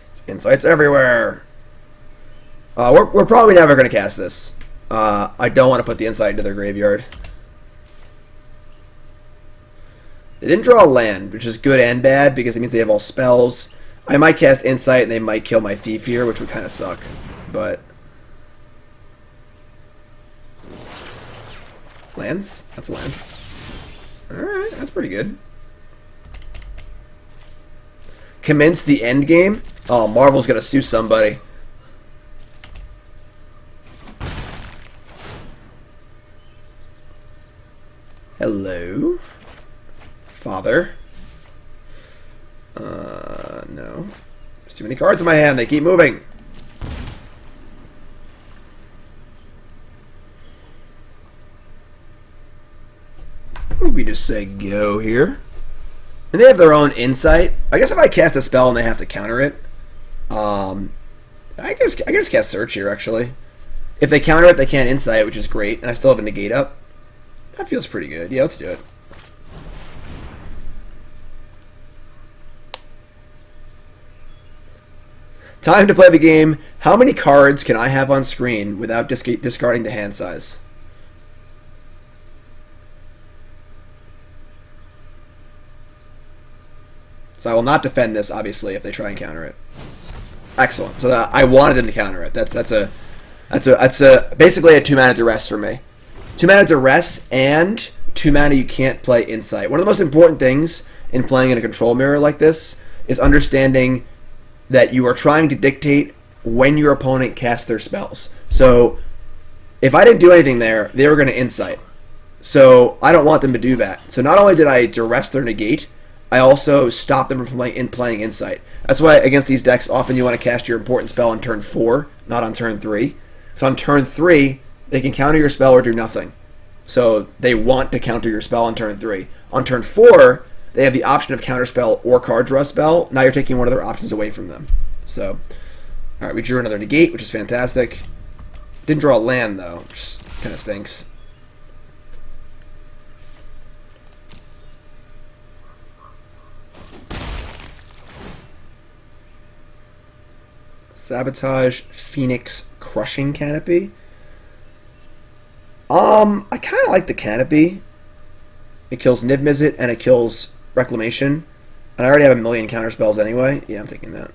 It's insights everywhere. We're probably never going to cast this. I don't want to put the insight into their graveyard. They didn't draw a land, which is good and bad because it means they have all spells. I might cast Insight and they might kill my Thief here, which would kind of suck. But lands? That's a land. Alright, that's pretty good. Commence the end game? Oh, Marvel's gonna sue somebody. Hello? Father. No. There's too many cards in my hand. They keep moving. We just say go here. And they have their own insight. I guess if I cast a spell and they have to counter it, I can just cast search here, actually. If they counter it, they can't insight, which is great. And I still have a negate up. That feels pretty good. Yeah, let's do it. Time to play the game. How many cards can I have on screen without discarding the hand size? So I will not defend this, obviously, if they try and counter it. Excellent. So I wanted them to counter it. That's basically a 2-mana Duress for me. 2-mana Duress and 2-mana you can't play Insight. One of the most important things in playing in a control mirror like this is understanding that you are trying to dictate when your opponent casts their spells. So if I didn't do anything there, they were going to Insight. So I don't want them to do that. So not only did I Duress their negate, I also stopped them from playing Insight. That's why against these decks, often you want to cast your important spell on turn 4, not on turn 3. So on turn 3, they can counter your spell or do nothing. So they want to counter your spell on turn 3. On turn 4, they have the option of counterspell or card draw spell. Now you're taking one of their options away from them. So, alright, we drew another negate, which is fantastic. Didn't draw a land, though, which kind of stinks. Sabotage, Phoenix, Crushing Canopy. I kind of like the Canopy. It kills Niv Mizzet and it kills Reclamation. And I already have a million counterspells anyway. Yeah, I'm taking that.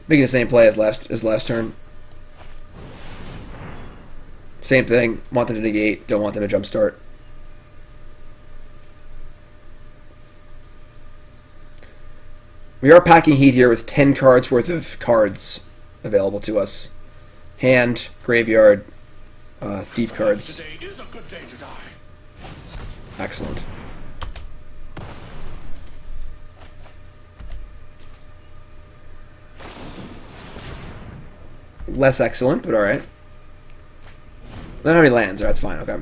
Making the same play as last turn. Same thing. Want them to negate, don't want them to jumpstart. We are packing heat here with 10 cards worth of cards available to us. Hand, graveyard, thief cards. Today is a good day to die. Excellent. less excellent, but alright. They don't have any lands, that's fine, okay.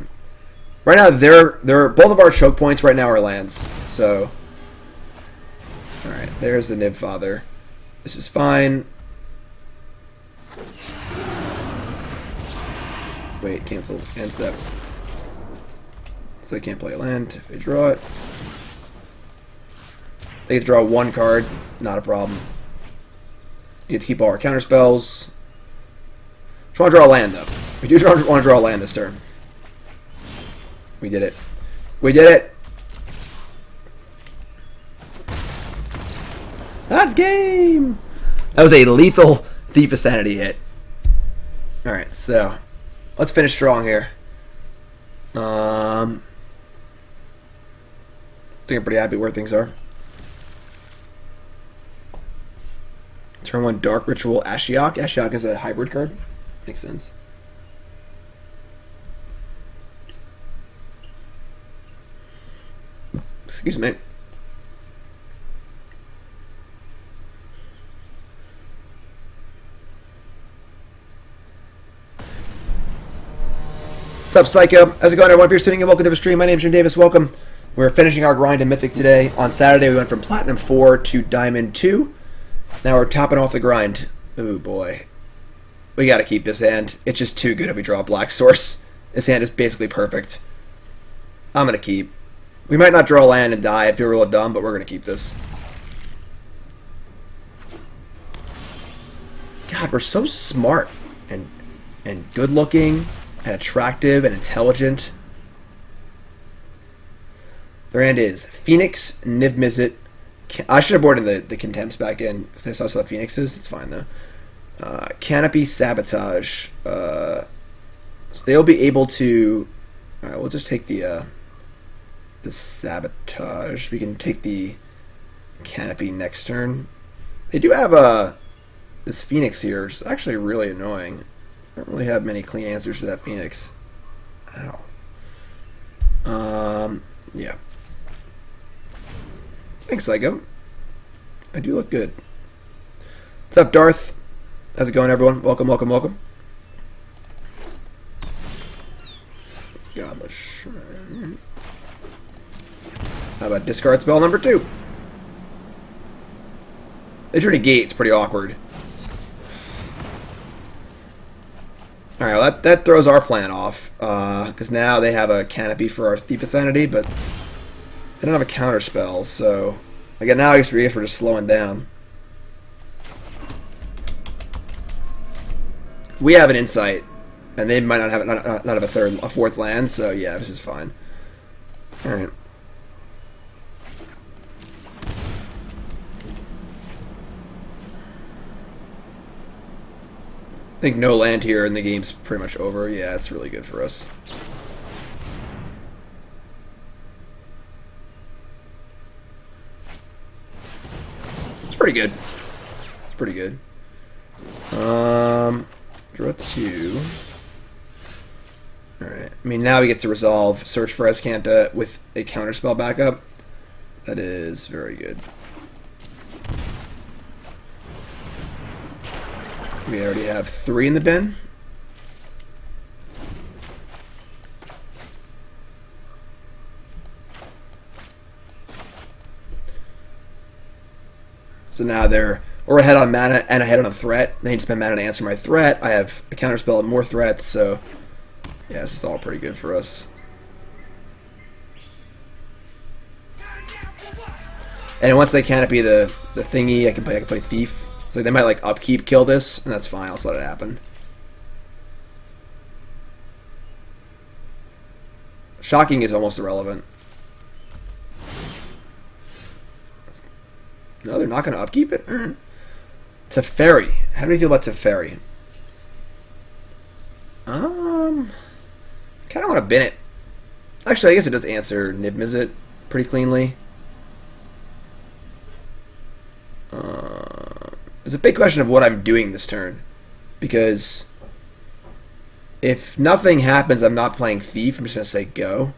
Right now, they're both of our choke points right now are lands, so... Alright, there's the Nib Father. This is fine. Wait, cancel. End step. So they can't play a land if they draw it. They get to draw one card, not a problem. You get to keep all our counter spells. Just want to draw a land, though. We do want to draw a land this turn. We did it. We did it! That's game! That was a lethal Thief of Sanity hit. Alright, so let's finish strong here. I think I'm pretty happy where things are. Turn 1 Dark Ritual Ashiok. Ashiok is a hybrid card. Makes sense. Excuse me. What's up, Psycho? How's it going, everyone? If you're tuning in, welcome to the stream. My name's Jim Davis. Welcome. We're finishing our grind in Mythic today. On Saturday, we went from Platinum 4 to Diamond 2. Now we're topping off the grind. Ooh, boy. We gotta keep this hand. It's just too good if we draw a Black Source. This hand is basically perfect. I'm gonna keep. We might not draw land and die. I feel real dumb, but we're gonna keep this. God, we're so smart and good looking and attractive and intelligent. Their hand is Phoenix, Niv Mizzet. I should have brought in the Contempts back in because I saw the Phoenixes. It's fine though. Canopy, Sabotage. So they'll be able to. All right, we'll just take the Sabotage. We can take the Canopy next turn. They do have this Phoenix here, which is actually really annoying. I don't really have many clean answers to that Phoenix. Ow. Yeah. Thanks, Psycho. I do look good. What's up, Darth? How's it going, everyone? Welcome, welcome, welcome. Godless Shrine. How about discard spell number 2? They drew Negate. It's pretty awkward. Alright, well that throws our plan off. Because now they have a Canopy for our Thief of Sanity, but they don't have a counter spell, so... Again, now I guess we're just slowing down. We have an Insight, and they might not have not have a fourth land, so yeah, this is fine. Alright. I think no land here and the game's pretty much over. Yeah, it's really good for us. It's pretty good. It's pretty good. Draw 2. Alright. I mean, now we get to resolve Search for Azcanta with a counterspell backup. That is very good. We already have 3 in the bin. So now we're ahead on mana and ahead on a threat. They need to spend mana to answer my threat. I have a counterspell and more threats, so yeah, this is all pretty good for us. And once they canopy the thingy, I can play Thief. So they might like upkeep kill this, and that's fine. I'll just let it happen. Shocking is almost irrelevant. No, they're not going to upkeep it? Teferi. How do we feel about Teferi? Kind of want to bin it. Actually, I guess it does answer Niv Mizzet pretty cleanly. There's a big question of what I'm doing this turn. Because if nothing happens, I'm not playing Thief. I'm just going to say go.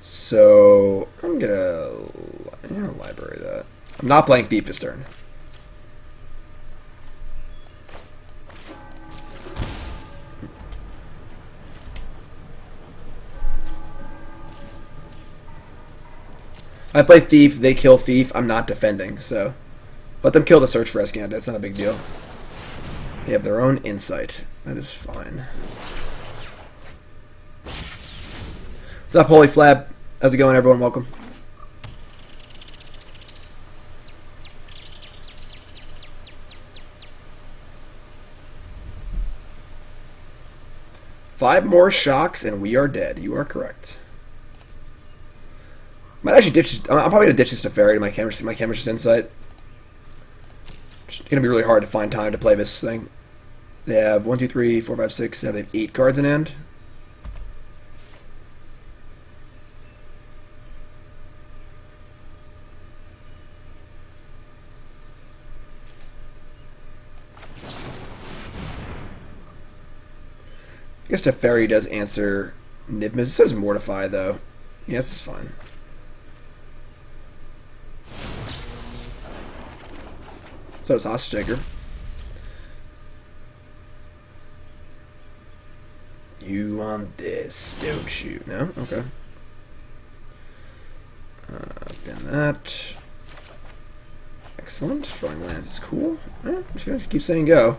So I'm going to library that. I'm not playing Thief this turn. I play Thief, they kill Thief, I'm not defending, so let them kill the Search for Azcanta, it's not a big deal. They have their own insight. That is fine. What's up, Holy Flab? How's it going, everyone? Welcome. Five more shocks and we are dead. You are correct. Might actually ditch this. I'm probably gonna ditch this Teferi to my Chemister's Insight. It's gonna be really hard to find time to play this thing. They have 1, 2, 3, 4, 5, 6, 7, they have 8 cards in hand. I guess Teferi does answer Nibmas. It says Mortify, though. Yeah, this is fine. So does Hostage Taker. You want this, don't you? No? Okay. Then that. Excellent. Drawing lands is cool. I'm just gonna keep saying go.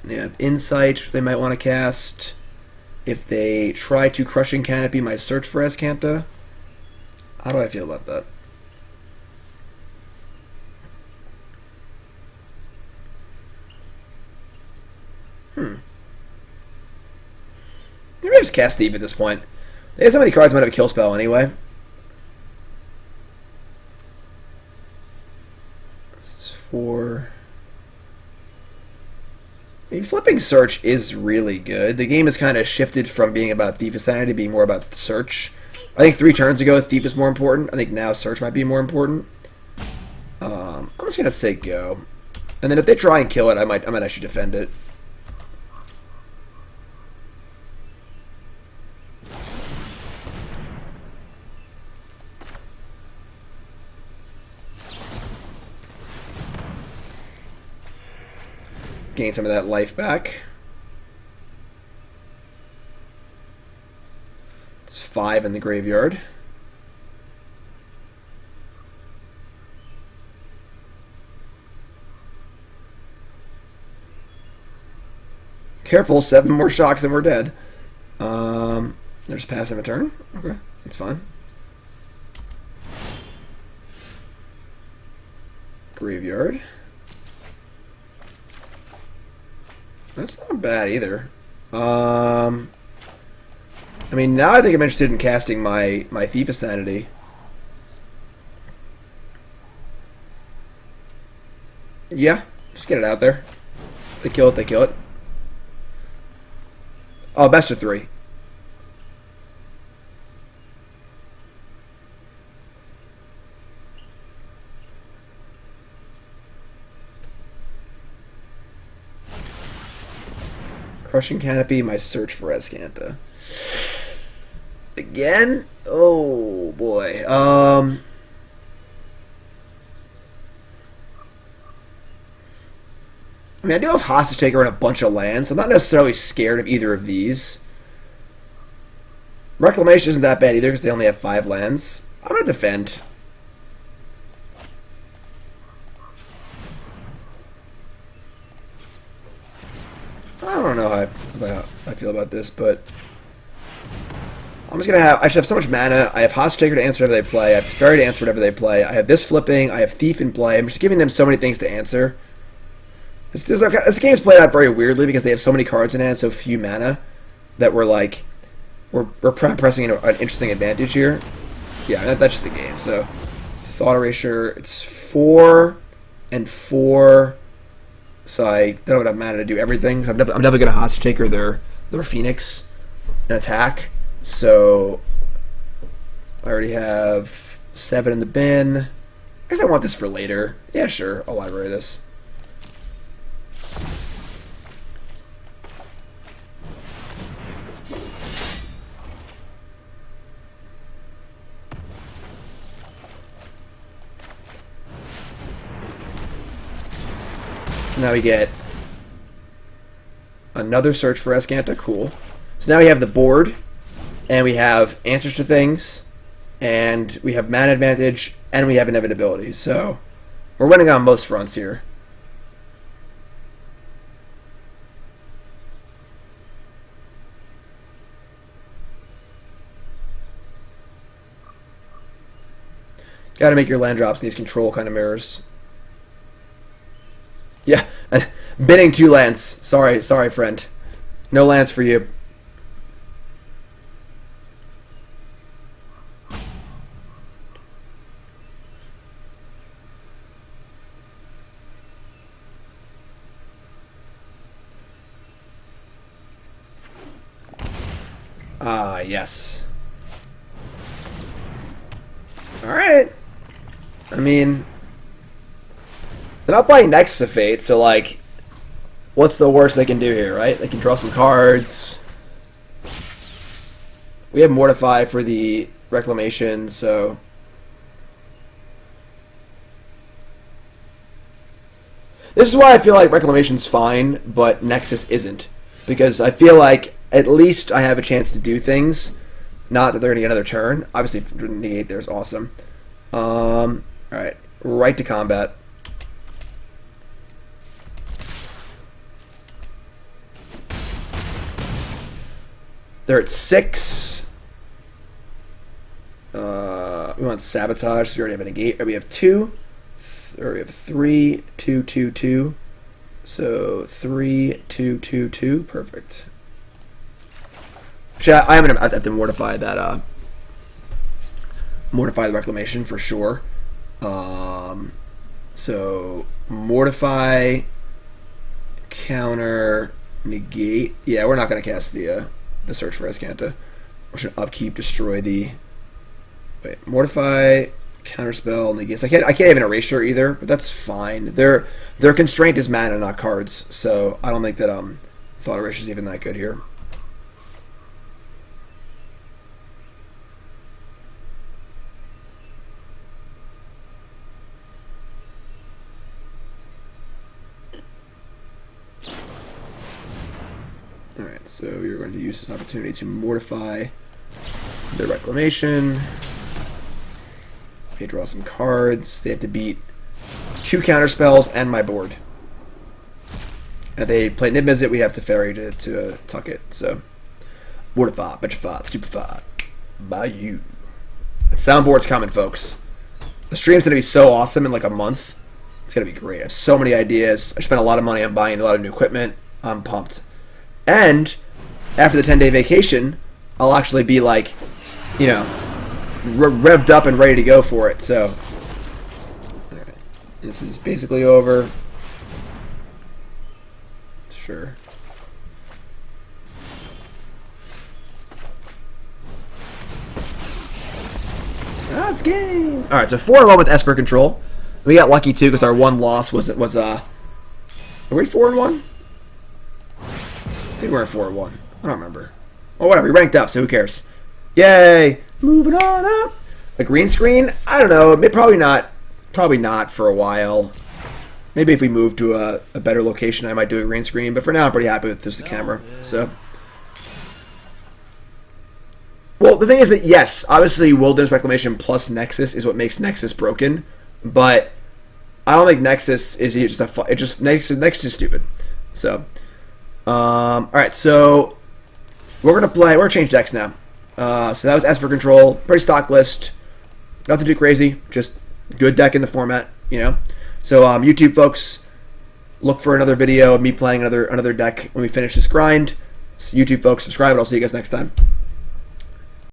Yeah, Insight they might want to cast. If they try to Crushing Canopy my Search for Azcanta. How do I feel about that? Maybe I just cast Thief at this point. They have so many cards might have a kill spell anyway. This is 4. I mean, flipping Search is really good. The game has kind of shifted from being about Thief of Sanity to being more about Search. I think 3 turns ago, Thief is more important. I think now Search might be more important. I'm just gonna say go, and then if they try and kill it, I might actually defend it. Gain some of that life back. It's 5 in the graveyard. Careful, 7 more shocks and we're dead. They're just passing a turn. Okay, that's fine. Graveyard. That's not bad either. I mean, now I think I'm interested in casting my Thief of Sanity. Yeah, just get it out there. They kill it, they kill it. Oh, best of 3. Crushing Canopy, my Search for Azcanta. Again? Oh, boy. I mean, I do have Hostage Taker and a bunch of lands. I'm not necessarily scared of either of these. Reclamation isn't that bad either because they only have 5 lands. I'm going to defend. I don't know how I feel about this, but I'm just gonna have. I should have so much mana. I have Hostage Taker to answer whatever they play. I have Teferi to answer whatever they play. I have this flipping. I have Thief in play. I'm just giving them so many things to answer. This game's played out very weirdly because they have so many cards in hand, so few mana, that we're pressing an interesting advantage here. Yeah, that's just the game. So, Thought Erasure. It's 4 and 4. So I don't have mana to do everything. So I'm definitely going to Hostage Taker their Phoenix and attack. So I already have 7 in the bin. I guess I want this for later. Yeah, sure. I'll library this. So now we get another Search for Azcanta. Cool. So now we have the board. and we have answers to things, and we have mana advantage, and we have inevitability. So we're winning on most fronts here. Got to make your land drops these control kind of mirrors. Yeah, bidding 2 lands. Sorry, friend. No lands for you. Ah, yes. Alright. I mean, they're not playing Nexus of Fate, so, like, what's the worst they can do here, right? They can draw some cards. We have Mortify for the Reclamation, so... This is why I feel like Reclamation's fine, but Nexus isn't. Because I feel like at least I have a chance to do things. Not that they're going to get another turn. Obviously, Negate there is awesome. Alright, right to combat. They're at 6. We want Sabotage, so we already have a Negate. We have 2. Or we have 3, 2, 2, 2. So 3, 2, 2, 2. Perfect. Actually, I am gonna have to mortify that. Mortify the Reclamation for sure. So Mortify, counter, Negate. Yeah, we're not gonna cast the Search for Azcanta. We're just gonna upkeep, destroy the. Wait, Mortify, counterspell, Negate. I can't even Erasure either, but that's fine. Their constraint is mana, not cards. So I don't think that Thought Erasure is even that good here. Alright, so you're going to use this opportunity to mortify the Reclamation. Okay, draw some cards. They have to beat 2 counterspells and my board. And they play Niv-Mizzet, we have Teferi to tuck it. So, mortify, petrified, stupefied by you. And soundboard's coming, folks. The stream's going to be so awesome in like a month. It's going to be great. I have so many ideas. I spent a lot of money on buying a lot of new equipment. I'm pumped. And after the 10-day vacation, I'll actually be like, you know, revved up and ready to go for it. So, right. This is basically over. Sure. That's game. All right, so 4-1 with Esper Control. We got lucky too because our one loss was Are we 4-1? I think we're at 4-1. I don't remember. Oh, whatever. We ranked up, so who cares? Yay! Moving on up. A green screen? I don't know. Probably not. Probably not for a while. Maybe if we move to a better location, I might do a green screen. But for now, I'm pretty happy with just the camera. So, well, the thing is that yes, obviously, Wilderness Reclamation plus Nexus is what makes Nexus broken. But I don't think Nexus is just Nexus is stupid. So. All right, so we're gonna change decks now. So that was Esper Control, pretty stock list, nothing too crazy, just good deck in the format, you know. So YouTube folks, look for another video of me playing another deck when we finish this grind. So YouTube folks, subscribe, and I'll see you guys next time.